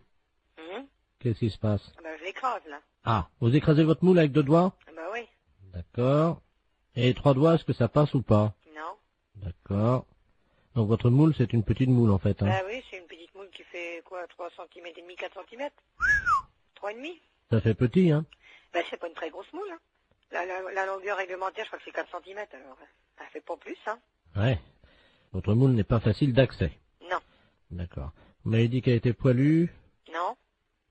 Mhm. Qu'est-ce qui se passe? Ben, je l'écrase, là. Ah, vous écrasez votre moule avec 2 doigts? Ben oui. D'accord. Et 3 doigts, est-ce que ça passe ou pas? Non. D'accord. Donc votre moule, c'est une petite moule en fait. Hein. Ben oui, c'est une petite moule qui fait quoi, 3 cm et demi, 4 cm 3,5. Ça fait petit, hein? Ben c'est pas une très grosse moule, hein. La longueur réglementaire, je crois que c'est 4 cm, alors elle fait pas plus, hein. Ouais. Votre moule n'est pas facile d'accès. Non. D'accord. Vous m'avez dit qu'elle était poilue. Non.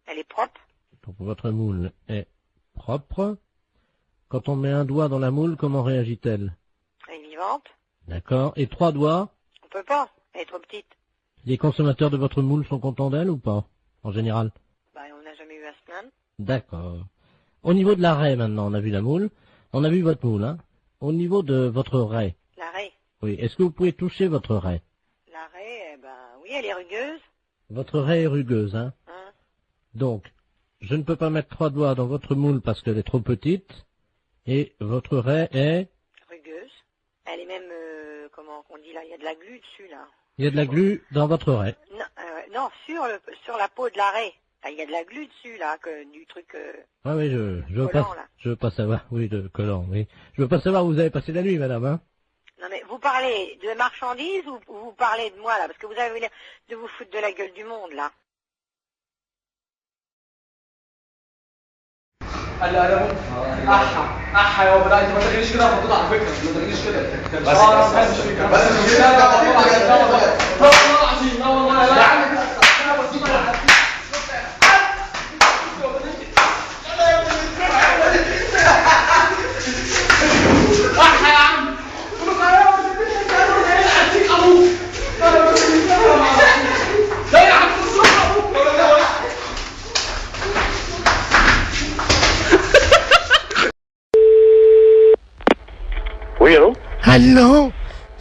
Elle est propre. Donc votre moule est propre. Quand on met un doigt dans la moule, comment réagit-elle? Elle est vivante. D'accord. Et 3 doigts? On peut pas, elle est trop petite. Les consommateurs de votre moule sont contents d'elle ou pas? En général? Ben on n'a jamais eu à se plaindre. D'accord. Au niveau de la raie maintenant, on a vu la moule. On a vu votre moule, hein? Au niveau de votre raie. La raie. Oui. Est-ce que vous pouvez toucher votre raie? La raie, ben oui, elle est rugueuse. Votre raie est rugueuse, hein? Hein? Donc, je ne peux pas mettre 3 doigts dans votre moule parce qu'elle est trop petite. Et votre raie est... Rugueuse. Elle est même, comment on dit là, il y a de la glu dessus, là. Il y a de la glu dans votre raie. Non, non, sur la peau de la raie. Il y a de la glu dessus, là, du truc... Ah oui, je veux pas, collant, là. je veux pas savoir, oui, de collant, oui. Je veux pas savoir où vous avez passé la nuit, madame, hein? Non mais vous parlez de marchandises ou vous parlez de moi, là? Parce que vous avez l'air de vous foutre de la gueule du monde, là. يا وبلاي ما تغنيش كده المفروض على فكره ما تغنيش كده Oui, allô? Allô?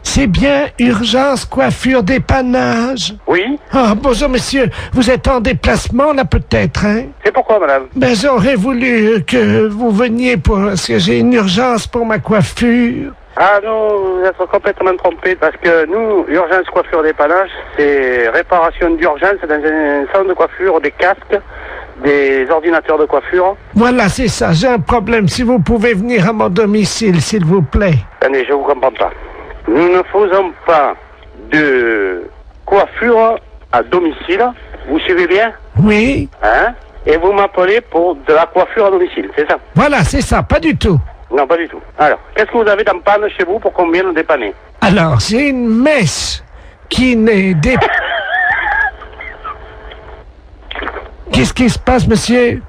C'est bien Urgence Coiffure Dépannage? Oui. Ah, bonjour monsieur, vous êtes en déplacement là peut-être, hein? C'est pourquoi, madame? Ben j'aurais voulu que vous veniez parce que j'ai une urgence pour ma coiffure. Ah non, vous êtes complètement trompé parce que nous, Urgence Coiffure Dépannage, c'est réparation d'urgence dans un salon de coiffure, des casques, des ordinateurs de coiffure. Voilà, c'est ça, j'ai un problème. Si vous pouvez venir à mon domicile, s'il vous plaît. Attendez, je vous comprends pas. Nous ne faisons pas de coiffure à domicile. Vous suivez bien? Oui. Hein? Et vous m'appelez pour de la coiffure à domicile, c'est ça? Voilà, c'est ça, pas du tout. Non, pas du tout. Alors, qu'est-ce que vous avez dans panne chez vous pour qu'on vienne le dépanner? Alors, j'ai une messe qui n'est Qu'est-ce qui se passe, monsieur?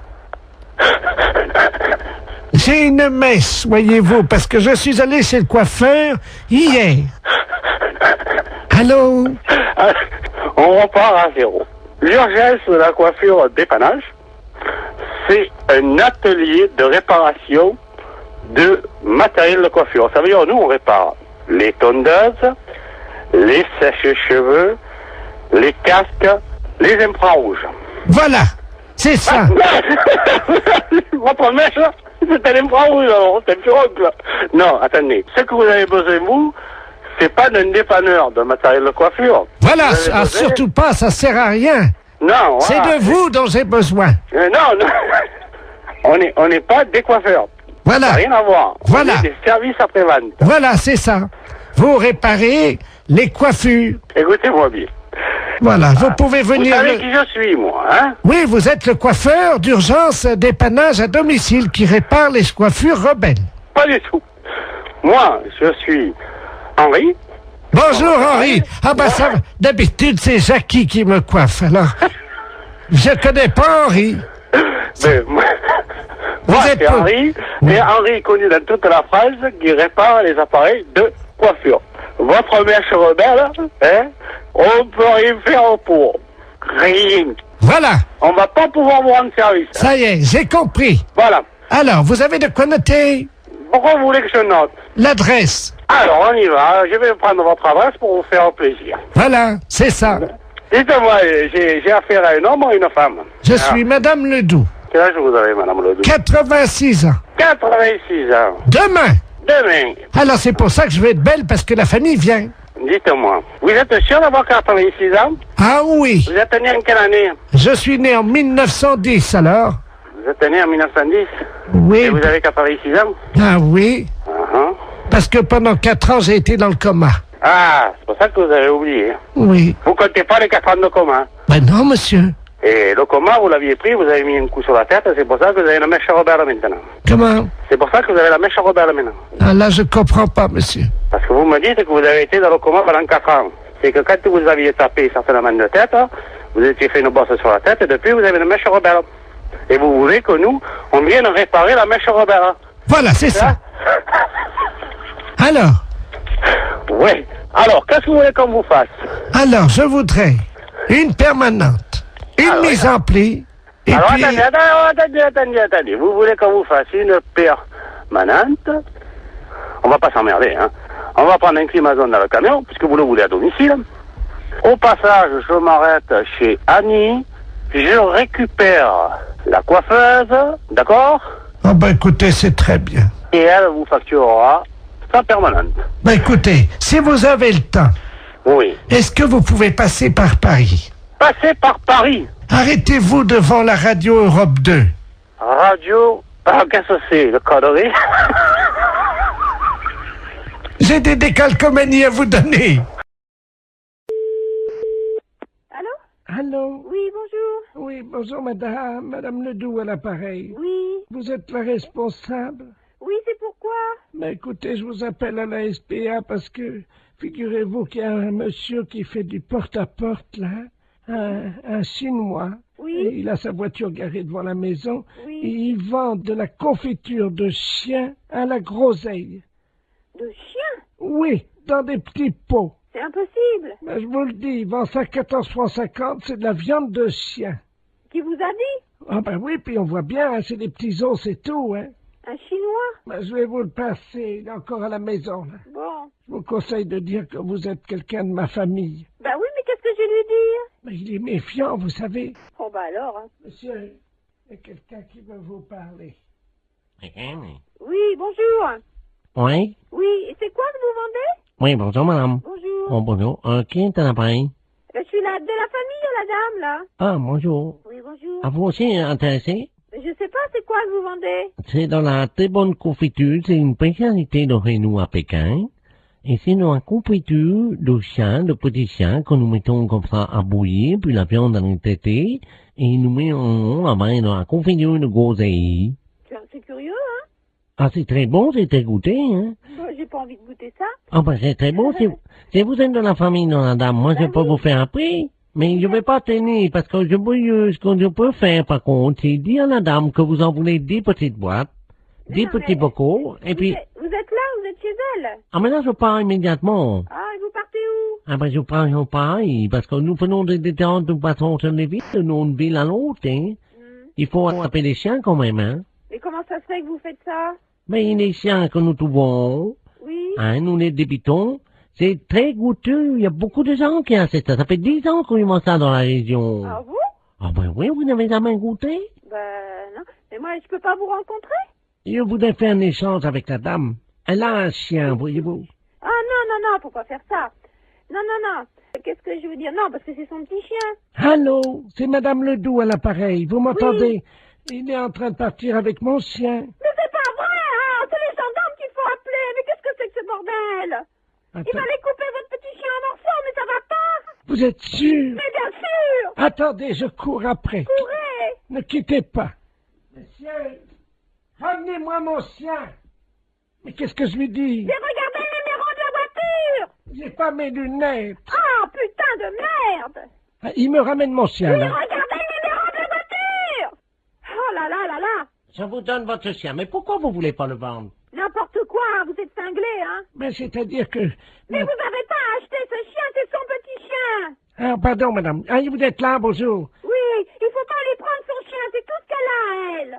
J'ai une messe, voyez-vous, parce que je suis allé chez le coiffeur hier. Allô? On repart à zéro. L'urgence de la coiffure dépannage, c'est un atelier de réparation de matériel de coiffure. Ça veut dire, nous, on répare les tondeuses, les sèches-cheveux, les casques, les infrarouges. Voilà, c'est ça. Votre mèche, c'est un infrarouge, alors, c'est un pirogue. Non, attendez. Ce que vous avez besoin, vous, c'est pas d'un dépanneur de matériel de coiffure. Voilà, surtout pas, ça sert à rien. Non, voilà. C'est de vous dont j'ai besoin. Non, non. On n'est pas des coiffeurs. Voilà. Ça n'a rien à voir. Voilà. On est des services après-vente. Voilà, c'est ça. Vous réparez les coiffures. Écoutez-moi bien. Voilà, vous pouvez venir... Vous savez qui je suis, moi, hein? Oui, vous êtes le coiffeur d'urgence dépannage à domicile qui répare les coiffures rebelles. Pas du tout. Moi, je suis Henri. Bonjour Henri. Ah bah ça, d'habitude c'est Jackie qui me coiffe, alors... Je connais pas Henri. Mais moi, c'est Henri, et Henri est connu dans toute la France qui répare les appareils de coiffure. Votre mèche rebelle, hein, on peut rien faire pour. Rien. Voilà. On va pas pouvoir vous rendre service. Ça y est, j'ai compris. Voilà. Alors, vous avez de quoi noter? Pourquoi vous voulez que je note? L'adresse. Alors, on y va. Je vais prendre votre adresse pour vous faire plaisir. Voilà, c'est ça. Dites-moi, j'ai affaire à un homme ou à une femme? Je suis Madame Ledoux. Quel âge vous avez, Madame Ledoux? 86 ans. 86 ans. Demain. Demain. Alors, c'est pour ça que je veux être belle, parce que la famille vient. Dites-moi, vous êtes sûr d'avoir 86 ans? Ah oui. Vous êtes né en quelle année? Je suis né en 1910, alors. Vous êtes né en 1910? Oui. Et vous avez 86 ans? Ah oui. Parce que pendant 4 ans, j'ai été dans le coma. Ah, c'est pour ça que vous avez oublié. Oui. Vous comptez pas les 4 ans de coma? Ben non, monsieur. Et le coma, vous l'aviez pris, vous avez mis un coup sur la tête, c'est pour ça que vous avez la mèche rebelle maintenant. Comment? C'est pour ça que vous avez la mèche rebelle maintenant. Ah là, je comprends pas, monsieur. Parce que vous me dites que vous avez été dans le coma pendant 4 ans. C'est que quand vous aviez tapé certainement de tête, vous étiez fait une bosse sur la tête, et depuis vous avez une mèche rebelle. Et vous voulez que nous, on vienne réparer la mèche rebelle. Voilà, c'est ça. Alors? Oui. Alors, qu'est-ce que vous voulez qu'on vous fasse? Alors, je voudrais une permanente, une mise en pli, et alors, puis... attendez. Vous voulez qu'on vous fasse une permanente? On va pas s'emmerder, hein. On va prendre un climazone dans le camion, puisque vous le voulez à domicile. Au passage, je m'arrête chez Annie. Je récupère la coiffeuse, d'accord? Oh ben écoutez, c'est très bien. Et elle vous facturera sa permanente. Ben écoutez, si vous avez le temps, oui. Est-ce que vous pouvez passer par Paris? Passer par Paris? Arrêtez-vous devant la radio Europe 2. Radio... Ah, qu'est-ce que c'est, le connerie? J'ai des décalcomanies à vous donner. Allô? Oui, bonjour. Oui, bonjour madame Ledoux à l'appareil. Oui. Vous êtes la responsable? Oui, c'est pourquoi? Mais écoutez, je vous appelle à la SPA parce que, figurez-vous qu'il y a un monsieur qui fait du porte-à-porte, là, un Chinois. Oui. Et il a sa voiture garée devant la maison. Oui. Et il vend de la confiture de chien à la groseille. De chien? Oui, dans des petits pots. C'est impossible. Ben, je vous le dis, il vend ça 14,50 francs, c'est de la viande de chien. Qui vous a dit? Ah ben oui, puis on voit bien, hein, c'est des petits os, c'est tout, hein. Un Chinois? Ben, je vais vous le passer, il est encore à la maison, là. Bon. Je vous conseille de dire que vous êtes quelqu'un de ma famille. Bah oui, mais qu'est-ce que je vais lui dire? Ben, il est méfiant, vous savez. Oh bah alors, hein. Monsieur, il y a quelqu'un qui veut vous parler. Oui, bonjour. Oui? Oui, et c'est quoi que vous vendez? Oui, bonjour, madame. Bonjour. Oh, bonjour. Qui est à l'appareil? Je suis de la famille, la dame, là. Ah, bonjour. Oui, bonjour. À vous aussi intéressé? Je sais pas, c'est quoi que vous vendez? C'est dans la très bonne confiture. C'est une spécialité de Renault à Pékin. Et c'est dans la confiture de chien, de petits chiens, que nous mettons comme ça à bouillir, puis la viande dans les tétés, et nous mettons la main dans la confiture de groseille. C'est curieux, hein? Ah, c'est très bon, c'est très goûté, hein? J'ai pas envie de goûter ça. Ah, ben, c'est très bon. Si vous êtes de la famille, non, madame, moi, je peux vous faire un prix. Mais je vais pas tenir, parce que ce que je peux faire, par contre, c'est dire à la dame que vous en voulez 10 petites boîtes, 10 petits bocaux, et puis... Vous êtes là, vous êtes chez elle? Ah, mais là, je pars immédiatement. Ah, et vous partez où? Ah, ben, je pars, parce que nous faisons des détentes, nous passons sur les villes, d'une ville à l'autre, hein. Il faut attraper les chiens, quand même, hein. Mais comment ça se fait que vous faites ça? Mais les chiens que nous trouvons, oui. Hein, nous les débitons, c'est très goûteux. Il y a beaucoup de gens qui achètent ça. Ça fait 10 ans qu'on mange ça dans la région. Ah vous? Ah ben oui, vous n'avez jamais goûté? Ben non, mais moi je peux pas vous rencontrer? Je voudrais faire un échange avec la dame. Elle a un chien, voyez-vous. Ah non, faut pas faire ça. Non. Qu'est-ce que je veux dire? Non, parce que c'est son petit chien. Allô, c'est Madame Ledoux à l'appareil. Vous m'entendez? Oui. Il est en train de partir avec mon chien. Mais c'est pas vrai, hein! C'est les gendarmes qu'il faut appeler. Mais qu'est-ce que c'est que ce bordel? Il fallait couper votre petit chien en morceaux, mais ça va pas! Vous êtes sûr? Mais bien sûr! Attendez, je cours après. Courez! Ne quittez pas. Monsieur, ramenez-moi mon chien. Mais qu'est-ce que je lui dis? J'ai regardé le numéro de la voiture! J'ai pas mes lunettes. Ah, putain de merde! Il me ramène mon chien, Oui, là. regardez le numéro Je vous donne votre chien. Mais pourquoi vous voulez pas le vendre? N'importe quoi, hein, vous êtes cinglé, hein. Mais c'est-à-dire que... Mais vous n'avez pas acheté ce chien, c'est son petit chien. Ah, pardon, madame. Ah, vous êtes là, bonjour. Oui, il faut pas lui prendre son chien, c'est tout ce qu'elle a, elle.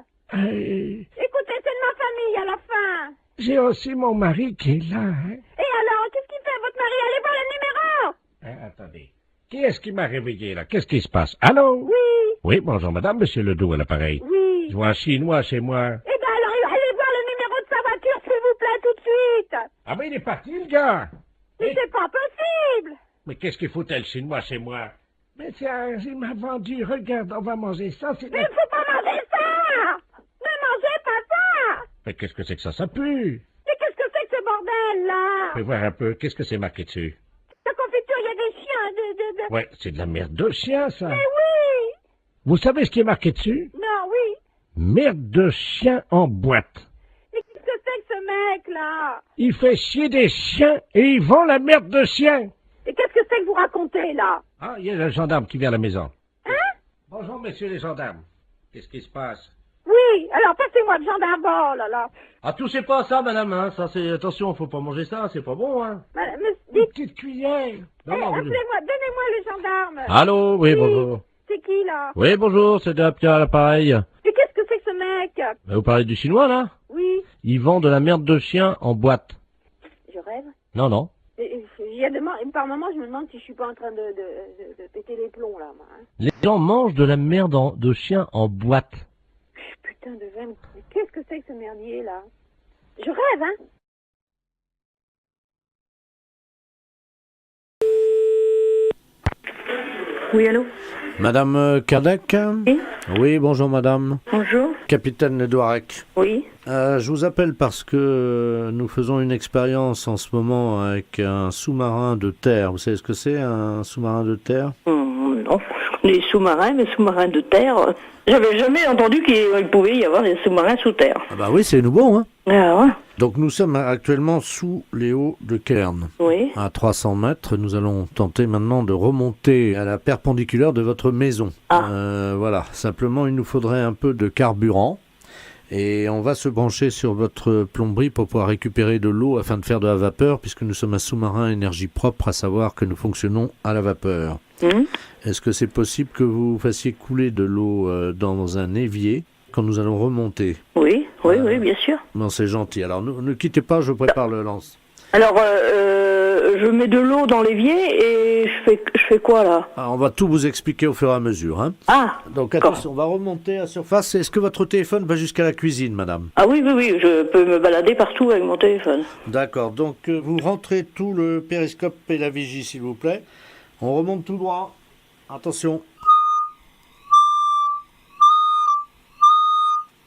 Écoutez, c'est de ma famille à la fin. J'ai aussi mon mari qui est là, hein. Et alors, qu'est-ce qu'il fait, votre mari? Allez voir le numéro. Attendez. Qui est-ce qui m'a réveillé, là? Qu'est-ce qui se passe? Allô? Oui. Oui, bonjour, madame, monsieur Ledoux à l'appareil. Oui. Je vois un Chinois chez moi. Eh ben alors, allez voir le numéro de sa voiture, s'il vous plaît, tout de suite. Ah ben, il est parti, le gars. Mais c'est pas possible. Mais qu'est-ce qu'il foutait, le Chinois, chez moi? Mais tiens, il m'a vendu. Regarde, on va manger ça. Mais il faut pas manger ça. Ne mangez pas ça. Mais qu'est-ce que c'est que ça pue. Mais qu'est-ce que c'est que ce bordel, là? Fais voir un peu, qu'est-ce que c'est marqué dessus? La confiture, il y a des chiens, Ouais, c'est de la merde de chien, ça. Mais oui. Vous savez ce qui est marqué dessus? Non, oui. Merde de chien en boîte. Mais qu'est-ce que c'est que ce mec-là? Il fait chier des chiens et il vend la merde de chien. Et qu'est-ce que c'est que vous racontez, là? Ah, il y a le gendarme qui vient à la maison. Hein? Bonjour, messieurs les gendarmes. Qu'est-ce qui se passe? Oui, alors passez-moi le gendarme, oh là là. Ah, touchez pas à ça, madame, hein. Ça, c'est, attention, faut pas manger ça, c'est pas bon, hein. Mais Une petite cuillère. Non, non, appelez-moi, donnez-moi le gendarme. Allô, oui, bonjour. C'est qui, là? Oui, bonjour, c'est de Apia à l'appareil. Mais qu'est-ce que c'est que ce mec? Vous parlez du chinois, là? Oui. Il vend de la merde de chien en boîte. Je rêve. Non, non. Par moment, je me demande si je suis pas en train de péter les plombs, là, moi. Hein. Les gens mangent de la merde de chien en boîte. Putain de veine. Mais qu'est-ce que c'est que ce merdier, là? Je rêve, hein? Oui, allô? Madame Kardec? Oui. Oui, bonjour madame. Bonjour. Capitaine Edouarec. Oui. Je vous appelle parce que nous faisons une expérience en ce moment avec un sous-marin de terre. Vous savez ce que c'est, un sous-marin de terre? Non, des sous-marins, mais sous-marins de terre. J'avais jamais entendu qu'il pouvait y avoir des sous-marins sous terre. Ah bah oui, c'est nouveau, hein. Ah ouais. Donc nous sommes actuellement sous les hauts de Cairn. Oui. À 300 mètres, nous allons tenter maintenant de remonter à la perpendiculaire de votre maison. Voilà, simplement il nous faudrait un peu de carburant. Et on va se brancher sur votre plomberie pour pouvoir récupérer de l'eau afin de faire de la vapeur, puisque nous sommes un sous-marin énergie propre, à savoir que nous fonctionnons à la vapeur. Est-ce que c'est possible que vous fassiez couler de l'eau dans un évier quand nous allons remonter? Oui, oui, bien sûr. Non, c'est gentil. Alors ne quittez pas, je prépare le lance. Alors, je mets de l'eau dans l'évier et je fais quoi, là? Alors, on va tout vous expliquer au fur et à mesure. Hein. Ah, donc attention, on va remonter à surface. Est-ce que votre téléphone va jusqu'à la cuisine, madame? Ah oui, je peux me balader partout avec mon téléphone. D'accord, donc vous rentrez tout le périscope et la vigie, s'il vous plaît. On remonte tout droit. Attention.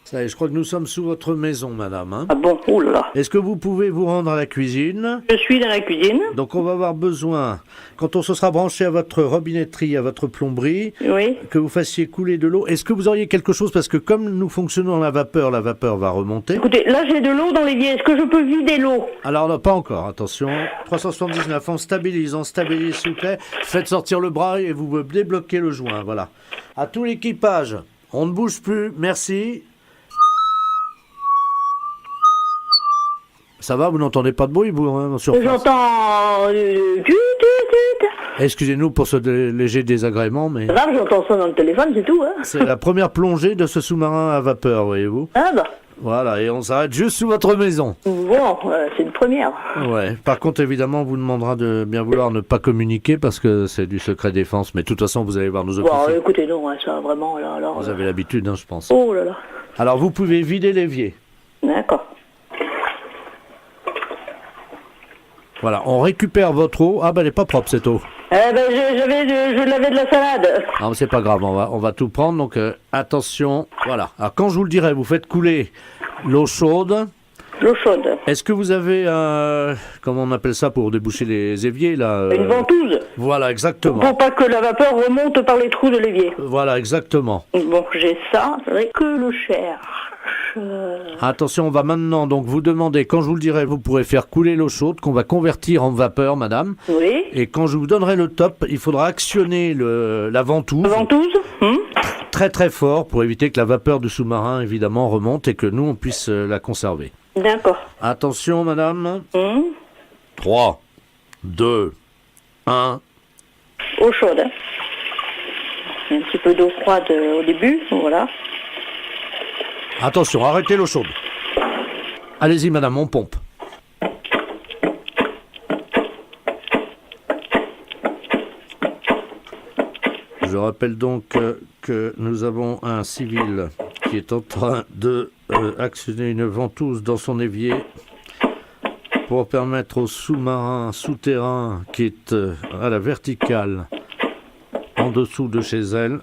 Ça y est, je crois que nous sommes sous votre maison, madame. Hein. Ah bon, oulala. Est-ce que vous pouvez vous rendre à la cuisine? Je suis dans la cuisine. Donc on va avoir besoin, quand on se sera branché à votre robinetterie, à votre plomberie, que vous fassiez couler de l'eau. Est-ce que vous auriez quelque chose, parce que comme nous fonctionnons à la vapeur va remonter. Écoutez, là j'ai de l'eau dans l'évier, est-ce que je peux vider l'eau? Alors non, pas encore, attention. 379, on stabilise, s'il vous plaît. Faites sortir le bras et vous débloquez le joint, voilà. À tout l'équipage, on ne bouge plus, merci. Ça va, vous n'entendez pas de bruit, vous, hein, sur place? J'entends... Excusez-nous pour ce léger désagrément, mais... Là, j'entends ça dans le téléphone, c'est tout, hein. C'est la première plongée de ce sous-marin à vapeur, voyez-vous. Ah bah. Voilà, et on s'arrête juste sous votre maison. Bon, c'est une première. Ouais. Par contre, évidemment, on vous demandera de bien vouloir ne pas communiquer, parce que c'est du secret défense, mais de toute façon, vous allez voir nos officiers. Bon, écoutez, non, ça, vraiment, là... Alors, vous avez l'habitude, hein, je pense. Oh là là. Alors, vous pouvez vider l'évier. D'accord. Voilà, on récupère votre eau. Ah ben elle est pas propre cette eau. Je l'avais de la salade. Non mais c'est pas grave, on va tout prendre, donc attention, voilà. Alors quand je vous le dirai, vous faites couler l'eau chaude. L'eau chaude. Est-ce que vous avez comment on appelle ça pour déboucher les éviers là Une ventouse. Voilà, exactement. Pour pas que la vapeur remonte par les trous de l'évier. Voilà, exactement. Bon, j'ai ça, c'est vrai que le cher. Attention, on va maintenant donc vous demander, quand je vous le dirai, vous pourrez faire couler l'eau chaude qu'on va convertir en vapeur, madame. Oui. Et quand je vous donnerai le top, il faudra actionner la ventouse. La ventouse très très fort pour éviter que la vapeur du sous-marin, évidemment, remonte et que nous, on puisse la conserver. D'accord. Attention, madame. 3, 2, 1. Eau chaude. Hein. Un petit peu d'eau froide au début, voilà. Attention, arrêtez l'eau chaude. Allez-y, madame, on pompe. Je rappelle donc que nous avons un civil qui est en train de actionner une ventouse dans son évier pour permettre au sous-marin souterrain qui est à la verticale en dessous de chez elle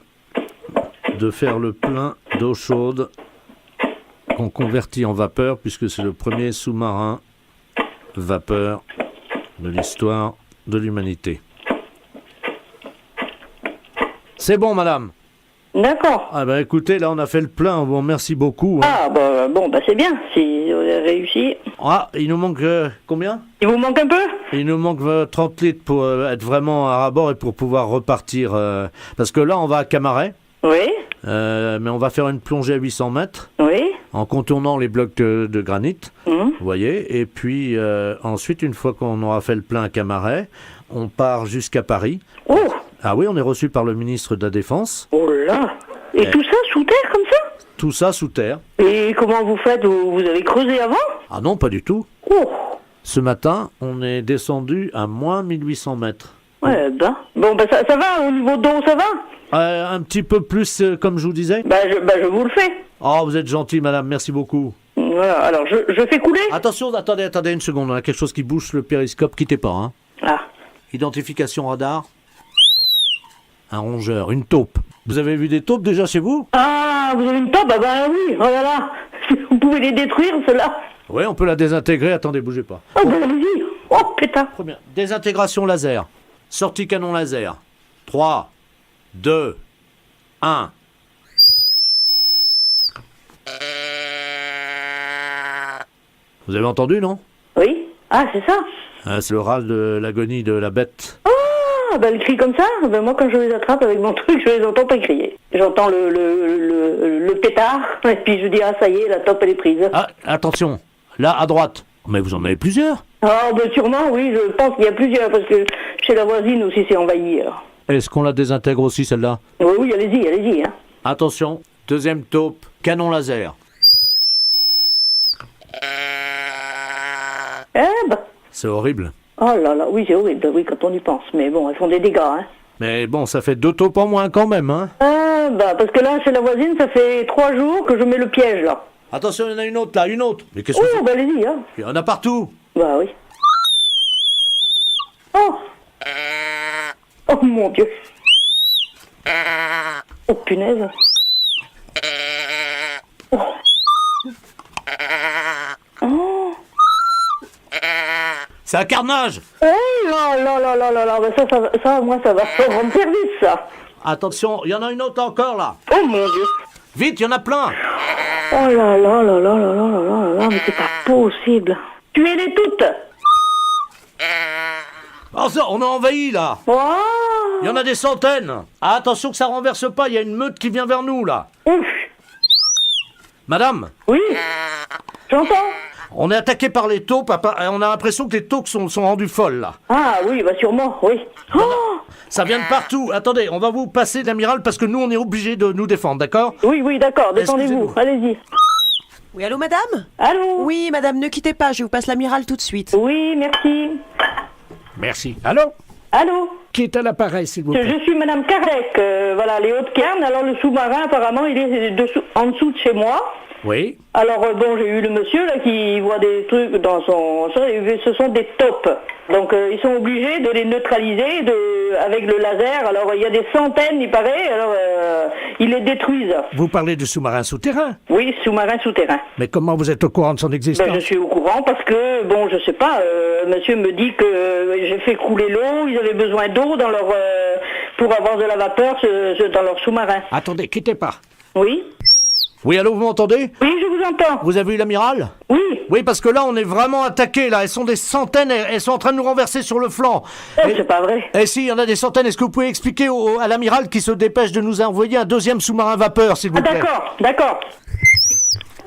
de faire le plein d'eau chaude qu'on convertit en vapeur puisque c'est le premier sous-marin vapeur de l'histoire de l'humanité. C'est bon, madame. D'accord. Ah ben écoutez, là on a fait le plein, bon merci beaucoup. Hein. Ah bah bon, bah c'est bien, si vous avez réussi. Ah, il nous manque combien? Il vous manque un peu? Il nous manque 30 litres pour être vraiment à rabord et pour pouvoir repartir. Parce que là on va à Camaret. Oui. Mais on va faire une plongée à 800 mètres. Oui. En contournant les blocs de granit. Mmh. Vous voyez. Et puis ensuite, une fois qu'on aura fait le plein à Camaret, on part jusqu'à Paris. Oh. Ah oui, on est reçu par le ministre de la Défense. Oh là. Et tout ça sous terre comme ça? Tout ça sous terre. Et comment vous faites? Vous avez creusé avant? Ah non, pas du tout. Oh. Ce matin, on est descendu à moins 1800 mètres. Ouais, ben. Bon, bah ça va, au niveau d'eau, ça va? Un petit peu plus, comme je vous disais. Je vous le fais. Oh, vous êtes gentil, madame, merci beaucoup. Voilà, alors je fais couler. Attention, attendez une seconde, on a quelque chose qui bouge le périscope, quittez pas, hein. Ah. Identification radar. Un rongeur, une taupe. Vous avez vu des taupes déjà chez vous? Ah, vous avez une taupe? Ah bah oui, oh là là. Vous pouvez les détruire, ceux-là? Oui, on peut la désintégrer, attendez, bougez pas. Oh, bah allez-y. Oh, pétard. Première. Désintégration laser. Sortie canon laser. 3, 2, 1. Vous avez entendu, non? Oui. Ah, c'est ça. C'est le râle de l'agonie de la bête. Ah, bah le cri comme ça, ben moi quand je les attrape avec mon truc, je les entends pas crier. J'entends le pétard, et puis je dis, ah ça y est, la taupe elle est prise. Ah, attention, là à droite. Mais vous en avez plusieurs? Ah, ben sûrement, oui, je pense qu'il y a plusieurs, parce que chez la voisine aussi c'est envahi. Alors. Est-ce qu'on la désintègre aussi celle-là? Oui, oui, allez-y. Hein. Attention, deuxième taupe, canon laser. Eh ben. C'est horrible. Oh là là, oui c'est horrible, oui quand on y pense, mais bon, elles font des dégâts, hein. Mais bon, ça fait 2 taupes en moins quand même, hein. Ah, bah parce que là, chez la voisine, ça fait 3 jours que je mets le piège, là. Attention, il y en a une autre là, une autre. Mais qu'est-ce que oh, bah allez-y, hein. Il y en a partout. Bah oui. Oh. Oh mon Dieu. Oh punaise. Oh. Oh. C'est un carnage. Oh là, bah ça, moi, ça va rendre service, ça. Attention, il y en a une autre encore, là. Oh, mon Dieu. Vite, il y en a plein. Oh là, mais c'est pas possible. Tuez-les toutes. Oh, ça, on a envahi, là. Oh. Il y en a des centaines. Ah, attention que ça renverse pas, il y a une meute qui vient vers nous, là. Ouf. Madame. Oui. J'entends. On est attaqué par les taupes, on a l'impression que les taupes sont rendues folles, là. Ah oui, bah sûrement, oui. Oh. Ça vient de partout. Attendez, on va vous passer l'amiral parce que nous, on est obligés de nous défendre, d'accord? Oui, d'accord, défendez-vous, allez-y. Oui, allô, madame? Allô? Oui, madame, ne quittez pas, je vous passe l'amiral tout de suite. Oui, merci. Merci. Allô? Allô? Qui est à l'appareil, s'il vous plaît? Je suis madame Kardec, voilà, les Hautes-Cairns. Alors, le sous-marin, apparemment, il est en dessous de chez moi. Oui. Alors, bon, j'ai eu le monsieur, là, qui voit des trucs dans son... Ce sont des taupes. Donc, ils sont obligés de les neutraliser avec le laser. Alors, il y a des centaines, il paraît. Alors, ils les détruisent. Vous parlez du sous-marin souterrain? Oui, sous-marin souterrain. Mais comment vous êtes au courant de son existence? Ben, je suis au courant parce que, bon, je sais pas, monsieur me dit que j'ai fait couler l'eau, ils avaient besoin d'eau dans leur... pour avoir de la vapeur dans leur sous-marin. Attendez, quittez pas. Oui. Oui, allô, vous m'entendez? Oui, je vous entends. Vous avez eu l'amiral? Oui. Oui, parce que là, on est vraiment attaqués, là. Elles sont des centaines, elles sont en train de nous renverser sur le flanc. C'est pas vrai. Eh si, il y en a des centaines. Est-ce que vous pouvez expliquer à l'amiral qui se dépêche de nous envoyer un deuxième sous-marin vapeur, s'il vous plaît? D'accord.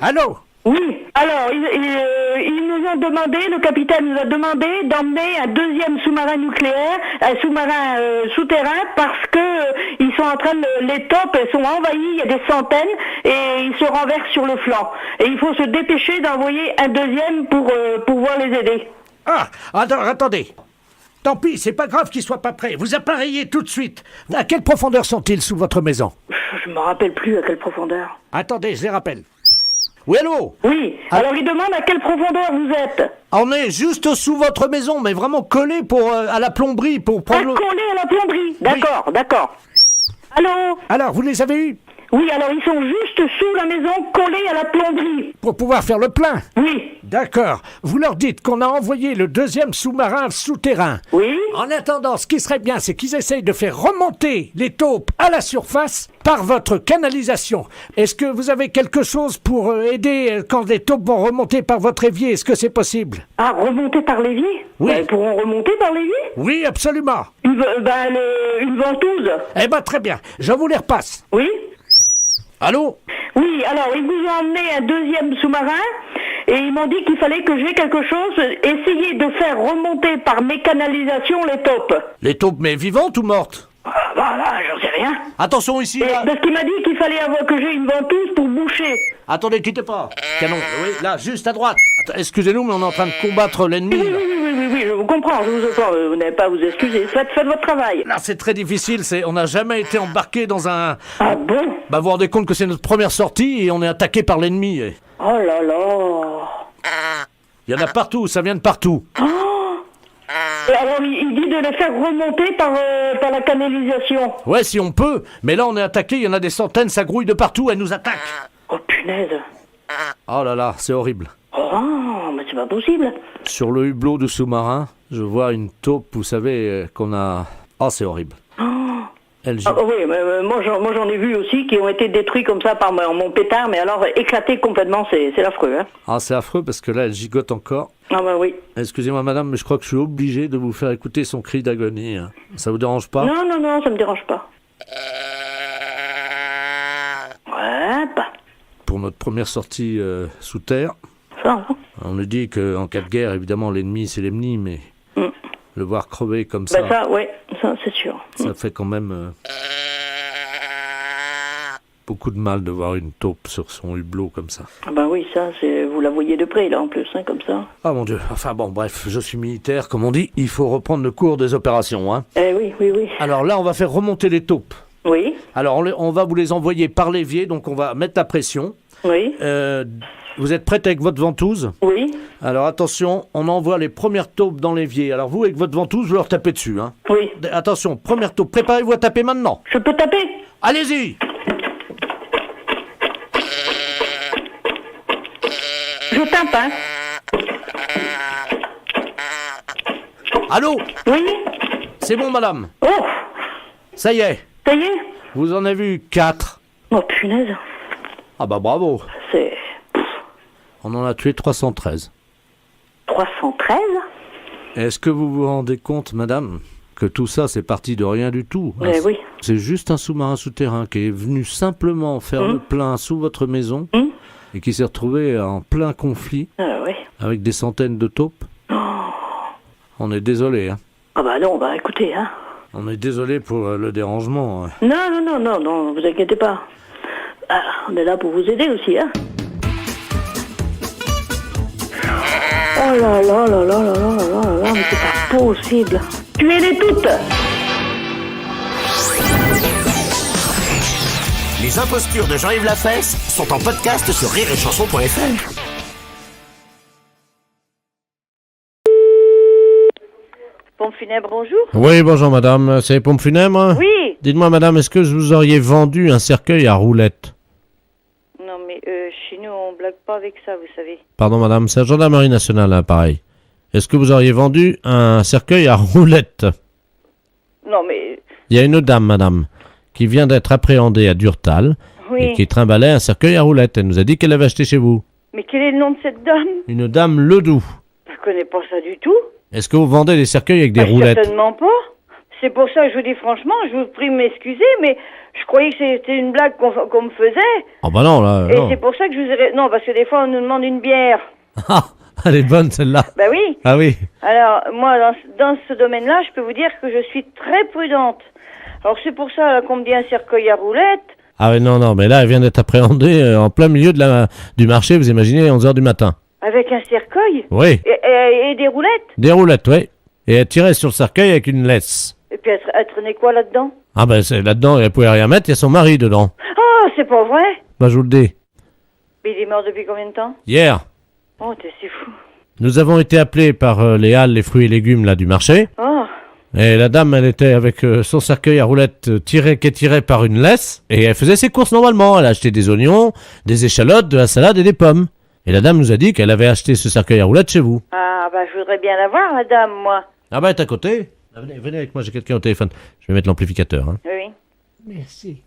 Allô? Oui, alors, ils nous ont demandé, le capitaine nous a demandé d'emmener un deuxième sous-marin nucléaire, un sous-marin souterrain, parce que ils sont en train de, les tops, elles sont envahies, il y a des centaines, et ils se renversent sur le flanc. Et il faut se dépêcher d'envoyer un deuxième pour pouvoir les aider. Ah, attendez. Tant pis, c'est pas grave qu'ils soient pas prêts. Vous appareillez tout de suite. À quelle profondeur sont-ils sous votre maison? Je me rappelle plus à quelle profondeur. Attendez, je les rappelle. Oui, allô? Oui, alors il demande à quelle profondeur vous êtes. On est juste sous votre maison, mais vraiment collé à la plomberie pour prendre collé à la plomberie, d'accord. Allô? Alors, vous les avez eus? Oui, alors ils sont juste sous la maison, collés à la plomberie. Pour pouvoir faire le plein? Oui. D'accord. Vous leur dites qu'on a envoyé le deuxième sous-marin souterrain. Oui. En attendant, ce qui serait bien, c'est qu'ils essayent de faire remonter les taupes à la surface par votre canalisation. Est-ce que vous avez quelque chose pour aider quand les taupes vont remonter par votre évier? Est-ce que c'est possible? Ah, remonter par l'évier? Oui. Ils pourront remonter par l'évier? Oui, absolument. Une ventouse? Eh ben, très bien. Je vous les repasse. Oui. Allô? Oui, alors ils vous ont emmené un deuxième sous-marin et ils m'ont dit qu'il fallait que j'ai quelque chose, essayer de faire remonter par mes canalisations les taupes. Les taupes, mais vivantes ou mortes? Voilà, j'en sais rien. Attention ici, là. Parce qu'il m'a dit qu'il fallait que j'ai une ventouse pour boucher. Attendez, quittez pas. Canon, oui, là, juste à droite. Excusez-nous, mais on est en train de combattre l'ennemi. Oui, je vous comprends, je vous entends, vous n'avez pas à vous excuser. Faites votre travail. Là, c'est très difficile, on n'a jamais été embarqué dans un... Ah bon? Bah, vous vous rendez compte que c'est notre première sortie et on est attaqué par l'ennemi. Oh là là. Il y en a partout, ça vient de partout. Alors, il dit de les faire remonter par la canalisation. Ouais, si on peut, mais là, on est attaqué, il y en a des centaines, ça grouille de partout, elles nous attaquent. Oh, punaise. Oh là là, c'est horrible. Oh, mais c'est pas possible. Sur le hublot du sous-marin, je vois une taupe, vous savez, qu'on a... Oh, c'est horrible. Oui, mais moi j'en ai vu aussi qui ont été détruits comme ça par mon pétard, mais alors éclatés complètement, c'est affreux. Hein. Ah, c'est affreux parce que là, elle gigote encore. Ah bah oui. Excusez-moi madame, mais je crois que je suis obligé de vous faire écouter son cri d'agonie. Hein. Ça vous dérange pas? Non, ça me dérange pas. Ouais, bah. Pour notre première sortie sous terre, ça, on nous dit qu'en cas de guerre, évidemment, l'ennemi c'est l'ennemi, mais le voir crever comme ça... Bah ça, ouais, ça c'est sûr. Ça fait quand même beaucoup de mal de voir une taupe sur son hublot comme ça. Ah bah oui, ça, vous la voyez de près là en plus, hein, comme ça. Ah mon Dieu, enfin bon, bref, je suis militaire, comme on dit, il faut reprendre le cours des opérations, hein. Oui. Alors là, on va faire remonter les taupes. Oui. Alors on va vous les envoyer par l'évier, donc on va mettre la pression. Oui. Vous êtes prête avec votre ventouse? Oui. Alors attention, on envoie les premières taupes dans l'évier. Alors vous, avec votre ventouse, vous leur tapez dessus, hein. Oui. Attention, première taupe, préparez-vous à taper maintenant. Je peux taper? Allez-y. Je tape, hein. Allô? Oui. C'est bon, madame. Oh. Ça y est. Ça y est? Vous en avez vu 4. Oh punaise. Ah bah bravo. C'est... On en a tué 313. 313? Est-ce que vous vous rendez compte, madame, que tout ça, c'est parti de rien du tout? Oui. C'est juste un sous-marin souterrain qui est venu simplement faire le plein sous votre maison et qui s'est retrouvé en plein conflit avec des centaines de taupes. Oh. On est désolé, hein. Ah bah non, bah écoutez, hein. On est désolé pour le dérangement. Non, vous inquiétez pas. Ah, on est là pour vous aider aussi, hein. Oh là là, mais c'est pas possible. Tuez-les toutes. Les impostures de Jean-Yves Lafesse sont en podcast sur rireetchanson.fr. Pompe funèbre, bonjour. Oui, bonjour madame, c'est Pompe funèbre? Oui. Dites-moi madame, est-ce que vous auriez vendu un cercueil à roulettes? Non mais chez nous on blague pas avec ça, vous savez. Pardon madame, c'est la gendarmerie nationale, hein, pareil. Est-ce que vous auriez vendu un cercueil à roulettes? Non mais... Il y a une dame madame, qui vient d'être appréhendée à Durtal Oui. et qui trimballait un cercueil à roulettes. Elle nous a dit qu'elle l'avait acheté chez vous. Mais quel est le nom de cette dame? Une dame Ledoux. Je connais pas ça du tout. Est-ce que vous vendez des cercueils avec des roulettes? Certainement pas. C'est pour ça que je vous dis franchement, je vous prie de m'excuser, mais je croyais que c'était une blague qu'on me faisait. Oh bah non, là, Et non. c'est pour ça que je vous ai... Non, parce que des fois, on nous demande une bière. Ah, elle est bonne celle-là. Bah oui. Ah oui. Alors, moi, dans ce domaine-là, je peux vous dire que je suis très prudente. Alors, c'est pour ça qu'on me dit un cercueil à roulettes. Ah oui, non, mais là, elle vient d'être appréhendée en plein milieu du marché, vous imaginez, 11h du matin. Avec un cercueil? Oui. Et des roulettes? Des roulettes, oui. Et elle tirait sur le cercueil avec une laisse. Et puis, elle traînait quoi là-dedans? Ah ben, là-dedans, elle pouvait rien mettre, il y a son mari dedans. Oh, c'est pas vrai? Bah, je vous le dis. Mais il est mort depuis combien de temps? Hier, Oh, t'es si fou. nous avons été appelés par les halles, les fruits et légumes, là, du marché. Oh. Et la dame, elle était avec son cercueil à roulettes qui est tiré par une laisse. Et elle faisait ses courses normalement. Elle a acheté des oignons, des échalotes, de la salade et des pommes. Et la dame nous a dit qu'elle avait acheté ce cercueil à roulettes chez vous. Ah, bah, je voudrais bien la voir, la dame, moi. Ah bah, elle est à côté. Ah, venez avec moi, j'ai quelqu'un au téléphone. Je vais mettre l'amplificateur. Hein. Oui. Merci.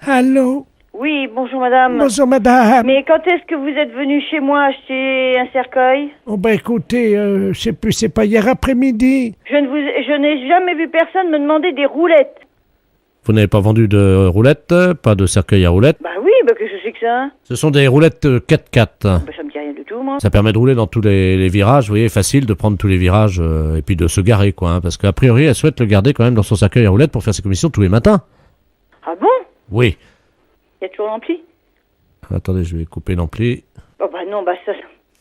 Allô? Oui, bonjour, madame. Bonjour, madame. Mais quand est-ce que vous êtes venu chez moi acheter un cercueil? Oh ben écoutez, je sais plus, c'est pas hier après-midi. Je n'ai jamais vu personne me demander des roulettes. Vous n'avez pas vendu de roulettes, pas de cercueil à roulettes. Bah oui, bah qu'est-ce que c'est que ça? Ce sont des roulettes 4x4. Bah ça me dit rien du tout, moi. Ça permet de rouler dans tous les virages, vous voyez, facile de prendre tous les virages et puis de se garer, quoi. Hein, parce qu'a priori, elle souhaite le garder quand même dans son cercueil à roulettes pour faire ses commissions tous les matins. Ah bon? Oui. Il y a toujours l'ampli? Attendez, je vais couper l'ampli. Oh bah non, bah ça...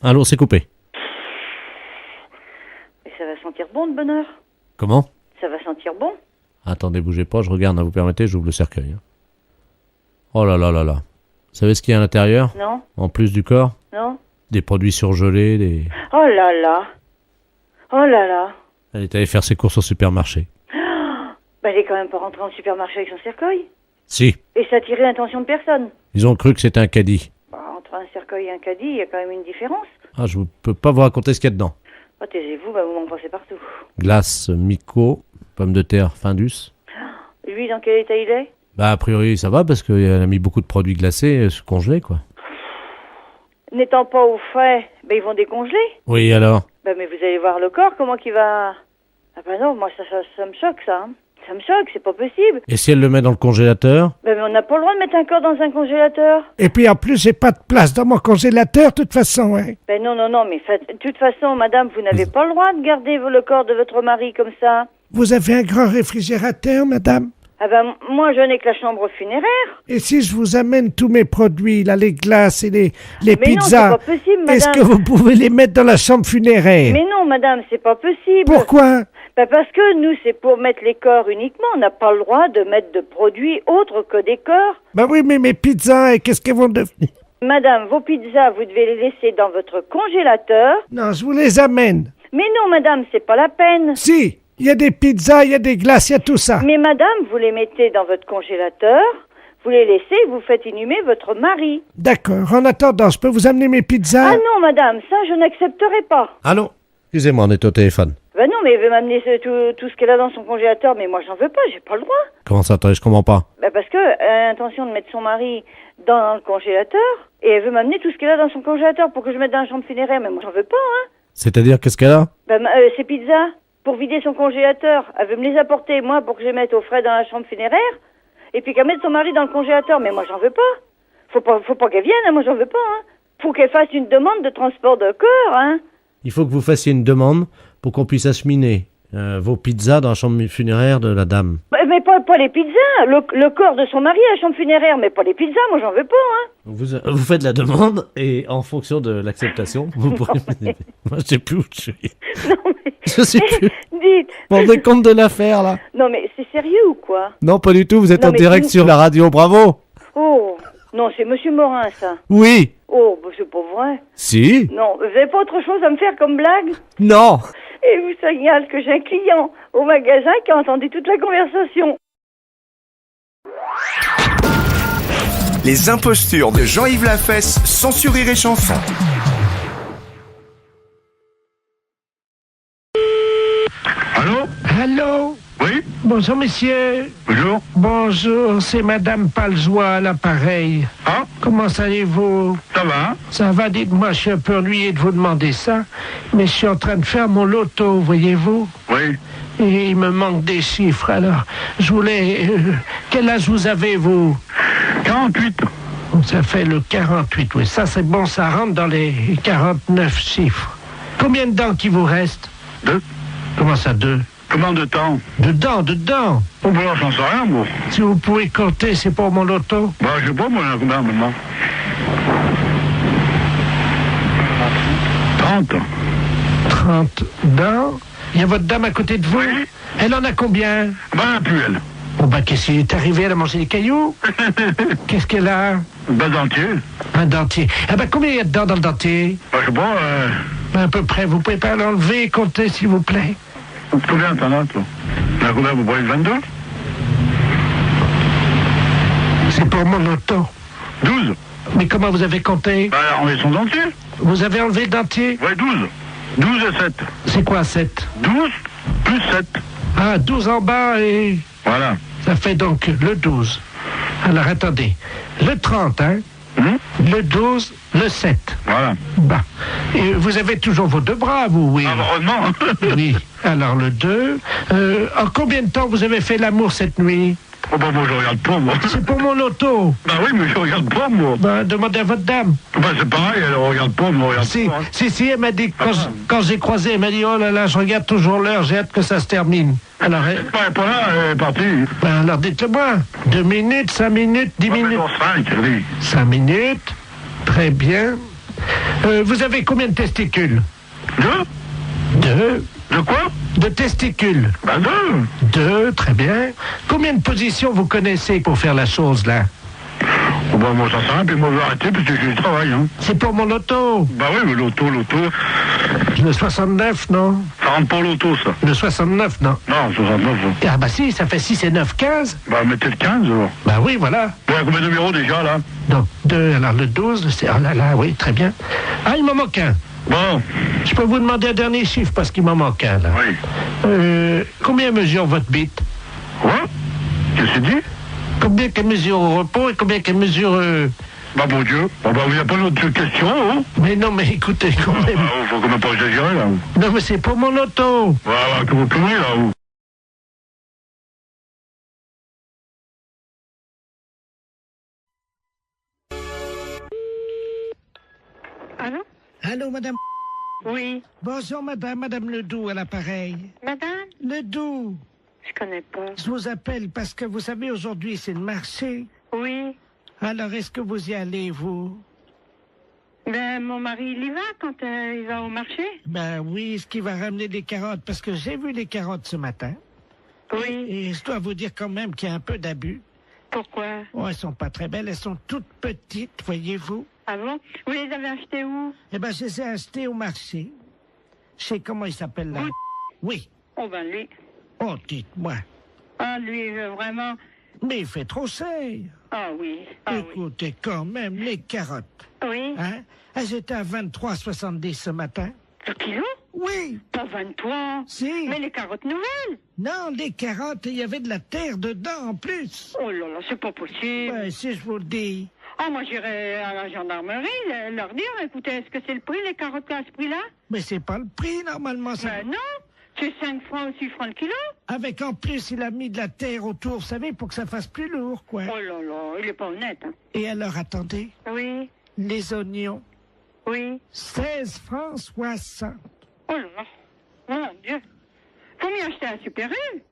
Allô, c'est coupé. Mais ça va sentir bon, de bonheur. Comment? Ça va sentir bon. Attendez, bougez pas, je regarde, hein, vous permettez, j'ouvre le cercueil. Hein. Oh là là là là. Vous savez ce qu'il y a à l'intérieur? Non. En plus du corps? Non. Des produits surgelés, des... Oh là là. Oh là là. Elle est allée faire ses courses au supermarché. Bah elle est quand même pas rentrée en supermarché avec son cercueil. Si. Et ça attirait l'attention de personne. Ils ont cru que c'était un caddie. Bah, entre un cercueil et un caddie, il y a quand même une différence. Ah, je peux pas vous raconter ce qu'il y a dedans. Oh, taisez-vous, bah vous m'en passez partout. Glace, Mico, pommes de terre, Findus. Lui, dans quel état il est? Bah, a priori, ça va parce qu'elle a mis beaucoup de produits glacés, congelés, quoi. N'étant pas au frais, bah ils vont décongeler. Oui, alors? Bah mais vous allez voir le corps, comment qu'il va... Ah bah non, moi ça me choque, ça. Hein. Ça me choque, c'est pas possible. Et si elle le met dans le congélateur? Bah mais on n'a pas le droit de mettre un corps dans un congélateur. Et puis en plus, j'ai pas de place dans mon congélateur, de toute façon, hein. Ben non, mais de toute façon, madame, vous n'avez pas le droit de garder le corps de votre mari comme ça. Vous avez un grand réfrigérateur, madame? Ah ben, moi, je n'ai que la chambre funéraire. Et si je vous amène tous mes produits, là, les glaces et les Mais pizzas, non, c'est pas possible, madame. est-ce que vous pouvez les mettre dans la chambre funéraire? Mais non, madame, c'est pas possible. Pourquoi? Ben parce que nous, c'est pour mettre les corps uniquement. On n'a pas le droit de mettre de produits autres que des corps. Ben oui, mais mes pizzas, qu'est-ce qu'elles vont devenir? Madame, vos pizzas, vous devez les laisser dans votre congélateur. Non, je vous les amène. Mais non, madame, c'est pas la peine. Si, il y a des pizzas, il y a des glaces, il y a tout ça. Mais madame, vous les mettez dans votre congélateur, vous les laissez, vous faites inhumer votre mari. D'accord, en attendant, je peux vous amener mes pizzas? Ah non, madame, ça, je n'accepterai pas. Allô? Excusez-moi, on est au téléphone. Ben non, mais elle veut m'amener tout ce qu'elle a dans son congélateur, mais moi, j'en veux pas, j'ai pas le droit. Comment ça, attendez, je comprends pas. Ben parce que elle a l'intention de mettre son mari dans le congélateur, et elle veut m'amener tout ce qu'elle a dans son congélateur pour que je mette dans la chambre funéraire, mais moi, j'en veux pas, hein. C'est-à-dire, qu'est-ce qu'elle a? Ben, ces pizzas, pour vider son congélateur, elle veut me les apporter, moi, pour que je les mette au frais dans la chambre funéraire, et puis qu'elle mette son mari dans le congélateur, mais moi, j'en veux pas. Faut pas qu'elle vienne, hein, moi, j'en veux pas, hein. Faut qu'elle fasse une demande de transport de corps, hein. Il faut que vous fassiez une demande pour qu'on puisse acheminer vos pizzas dans la chambre funéraire de la dame. Mais pas les pizzas, le corps de son mari à la chambre funéraire, mais pas les pizzas, moi j'en veux pas, hein. Vous faites la demande et en fonction de l'acceptation, vous pourrez... Moi je sais plus où je suis. Non mais... Je sais plus. Dites... Vous vous rendez compte de l'affaire là? Non mais c'est sérieux ou quoi? Non pas du tout, vous êtes Non, en mais direct sur la radio, bravo. Oh, non c'est Monsieur Morin ça. Oui. Oh, bah, c'est pas vrai. Si. Non, vous avez pas autre chose à me faire comme blague? Non. Et je vous signale que j'ai un client au magasin qui a entendu toute la conversation. Les impostures de Jean-Yves Lafesse, sans Rire et Chanson. Allô? Oui? Bonjour, messieurs. Bonjour. Bonjour, c'est Madame Paljoie à l'appareil. Ah. Comment allez-vous? Ça va. Ça va, dites-moi, je suis un peu ennuyé de vous demander ça, mais je suis en train de faire mon loto, voyez-vous? Oui. Et il me manque des chiffres, alors je voulais... quel âge vous avez, vous? 48. Ça fait le 48, oui. Ça, c'est bon, ça rentre dans les 49 chiffres. Combien de dents qui vous reste? 2. Comment ça, 2? Combien de temps? De dents. Oh, bah, j'en sais rien, moi. Si vous pouvez compter, c'est pour mon loto? Bah, je sais pas, moi, il y en a combien maintenant? 30. 30 dents. Il y a votre dame à côté de vous? Oui. Elle en a combien? Bah, plus elle. Bon, bah, qu'est-ce qui est arrivé? Elle a mangé des cailloux? Qu'est-ce qu'elle a? Un dentier. Un dentier. Ah, bah, combien il y a de dents dans le dentier? Bah, je sais pas, À peu près. Vous pouvez pas l'enlever et compter, s'il vous plaît? Combien t'en as, toi? Il y en a combien, vous voyez 22? C'est pour mon loto. 12. Mais comment vous avez compté? Bah, enlevé son dentier. Vous avez enlevé le dentier? Ouais, 12. 12 et 7. C'est quoi, 7? 12 plus 7. Ah, 12 en bas et... Voilà. Ça fait donc le 12. Alors, attendez. Le 30, hein? Le 12, le 7. Voilà. Bah. Et vous avez toujours vos deux bras, vous, oui? Heureusement. Oui. Alors, le 2. En combien de temps vous avez fait l'amour cette nuit? Oh, bah, moi, je regarde pas, moi. C'est pour mon loto. Bah oui, mais je regarde pas, moi. Bah, demandez à votre dame. Bah, c'est pareil, elle regarde pas, moi, regarde Si, pas. Hein. si, elle m'a dit, quand j'ai croisé, elle m'a dit, oh là là, je regarde toujours l'heure, j'ai hâte que ça se termine. Alors, Elle est pas là, elle est partie. Ben, alors dites-le-moi. 2 minutes, 5 minutes, 10 minutes. 5, oui. 5 minutes. Très bien. Vous avez combien de testicules? 2. De quoi? De testicules. Ben 2, très bien. Combien de positions vous connaissez pour faire la chose, là? Oh, bah, moi, ça sert, puis moi, je vais arrêter, parce que j'ai du travail, hein. C'est pour mon loto. Bah oui, mais loto. Le 69, non? Ça rentre pas l'auto, ça. Le 69, non? Non, 69, ça. Ah bah si, ça fait 6 et 9, 15. Bah, mettez le 15, alors. Bah oui, voilà. Il y a combien de numéros, déjà, là? Non, 2, alors le 12, c'est... Oh là là, oui, très bien. Ah, il m'en manque un. Bon. Je peux vous demander un dernier chiffre, parce qu'il m'en manque un, là. Oui. Combien mesure votre bite? Quoi? Qu'est-ce que tu dis? Combien qu'elle mesure au repos et combien qu'elle mesure... Bah, bon Dieu. Bah, il n'y a pas d'autre question, hein? Mais non, mais écoutez, quand même... Bah, faut quand même pas exagérer, là. Non, mais c'est pour mon loto. Voilà, que vous pouvez, là, où? Allô? Allô, madame? Oui. Bonjour, madame Ledoux à l'appareil. Madame? Ledoux. Je connais pas. Je vous appelle parce que vous savez, aujourd'hui, c'est le marché. Oui. Alors, est-ce que vous y allez, vous? Ben, mon mari, il y va quand il va au marché? Ben oui, est-ce qu'il va ramener des carottes? Parce que j'ai vu les carottes ce matin. Oui. Et je dois vous dire quand même qu'il y a un peu d'abus. Pourquoi? Oh, elles sont pas très belles, elles sont toutes petites, voyez-vous. Ah bon? Vous les avez achetées où? Eh ben, je les ai achetées au marché. Je sais comment il s'appelle là. Oui. Oh ben lui. Oh, dites-moi. Ah, lui, vraiment... Mais il fait trop cher. Ah oui. Ah, écoutez, quand même, les carottes. Oui. Hein? Elles étaient à 23,70 ce matin. Le kilo? Oui. Pas 23. Si. Mais les carottes nouvelles? Non, les carottes, il y avait de la terre dedans en plus. Oh là là, c'est pas possible. Ouais, si je vous le dis. Ah, moi, j'irai à la gendarmerie leur dire, écoutez, est-ce que c'est le prix, les carottes à ce prix-là? Mais c'est pas le prix, normalement. Ça... Ben non. C'est 5 francs ou 6 francs le kilo. Avec en plus, il a mis de la terre autour, vous savez, pour que ça fasse plus lourd, quoi. Oh là là, il est pas honnête, hein. Et alors, attendez. Oui. Les oignons. Oui. 16 francs 60. Oh là là. Mon Dieu. Faut m'y acheter un Super U.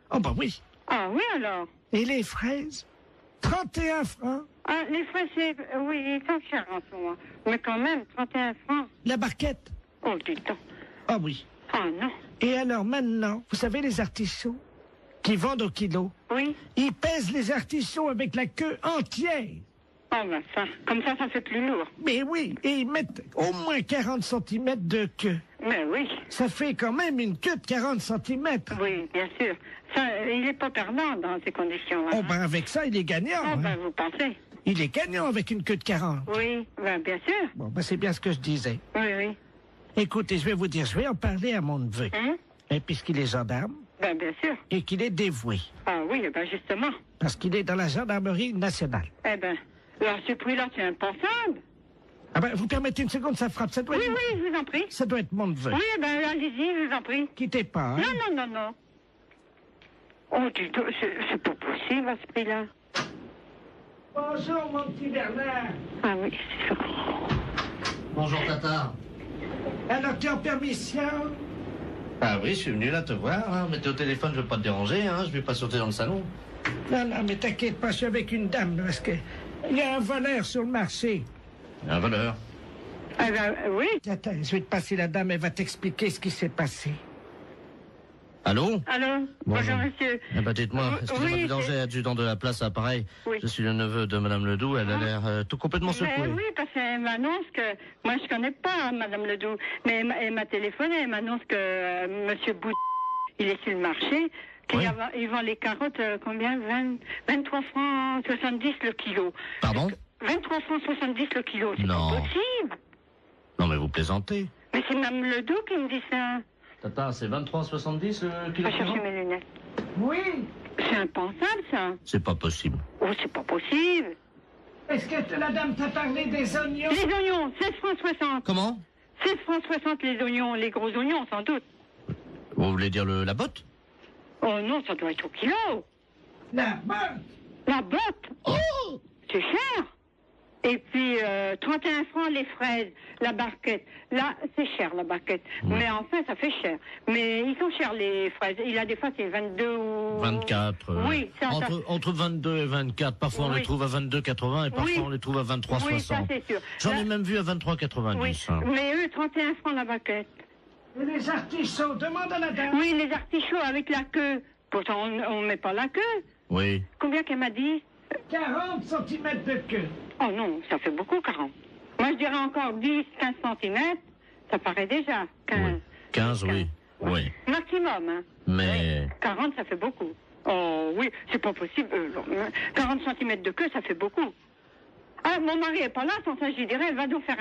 Oh bah oui. Ah oui, alors. Et les fraises? 31 francs. Ah, les fraises, c'est... Oui, ils sont chers en ce moment. Mais quand même, 31 francs. La barquette? Oh, dis donc. Ah oui. Ah non. Et alors maintenant, vous savez les artichauts qui vendent au kilo? Oui. Ils pèsent les artichauts avec la queue entière. Oh ben ça, comme ça fait plus lourd. Mais oui, et ils mettent au moins 40 cm de queue. Mais oui. Ça fait quand même une queue de 40 cm. Oui, bien sûr. Ça, il n'est pas perdant dans ces conditions-là. Oh ben avec ça, il est gagnant. Oh ben vous pensez? Il est gagnant avec une queue de 40. Oui, ben bien sûr. Bon, ben c'est bien ce que je disais. Oui, oui. Écoutez, je vais vous dire, je vais en parler à mon neveu. Hein? Et puisqu'il est gendarme. Ben, bien sûr. Et qu'il est dévoué. Ah oui, ben justement. Parce qu'il est dans la gendarmerie nationale. Eh ben, alors ce prix-là, c'est impensable. Ah ben, vous permettez une seconde, ça frappe. Ça doit Oui, être... oui, je vous en prie. Ça doit être mon neveu. Oui, ben allez-y, je vous en prie. Quittez pas, hein. Non. Oh, dis donc, c'est pas possible à ce prix-là. Bonjour, mon petit Bernard. Ah oui, c'est sûr. Bonjour, Tata. Alors, tu es en permission? Ah oui, je suis venu là te voir, hein. Mais t'es au téléphone, je veux pas te déranger, hein. Je vais pas sauter dans le salon. Non, mais t'inquiète pas, je suis avec une dame, parce que il y a un voleur sur le marché. Un voleur. Ah ben, oui. Attends, je vais te passer la dame, elle va t'expliquer ce qui s'est passé. Allô? Allô? Bonjour, monsieur. Eh ben, dites-moi, excusez-moi oui, du danger, adjudant de la place à Pareil. Oui. Je suis le neveu de Madame Ledoux, elle a l'air tout complètement secouée. Mais oui, parce qu'elle m'annonce que... Moi, je connais pas Madame Ledoux, mais elle m'a téléphoné, elle m'annonce que Monsieur Bout, il est sur le marché, qu'il vend les carottes, combien? 23 francs 70 le kilo. Pardon? 23 francs 70 le kilo, c'est Non. pas possible. Non, mais vous plaisantez. Mais c'est Madame Ledoux qui me dit ça. Tata, c'est 23,70 kilo. Je vais chercher mes lunettes. Oui. C'est impensable, ça. C'est pas possible. Oh, c'est pas possible. Est-ce que la dame t'a parlé des oignons? Les oignons, 16 francs 60. Comment? 16 francs 60 les oignons, les gros oignons, sans doute. Vous voulez dire la botte? Oh non, ça doit être au kilo. La botte? La botte? Oh! C'est cher. Et puis, 31 francs les fraises, la barquette. Là, c'est cher, la barquette. Mais enfin, ça fait cher. Mais ils sont chers, les fraises. Il y a des fois, c'est 22 ou... 24. Oui, ça, entre 22 et 24. Parfois, on les trouve à 22,80 et parfois, on les trouve à 23,60. Oui, ça, c'est sûr. J'en ai même vu à 23,90. Oui, mais eux, 31 francs la barquette. Et les artichauts, demande à la dame. Oui, les artichauts avec la queue. Pourtant, on met pas la queue. Oui. Combien qu'elle m'a dit? 40 cm de queue. Oh non, ça fait beaucoup, 40. Moi, je dirais encore 10, 15 cm. Ça paraît déjà. 15. Oui. 15, oui. Oui. Maximum, hein. Mais... 40, ça fait beaucoup. Oh oui, c'est pas possible. 40 cm de queue, ça fait beaucoup. Ah, mon mari est pas là, sans ça, je lui dirais, va donc faire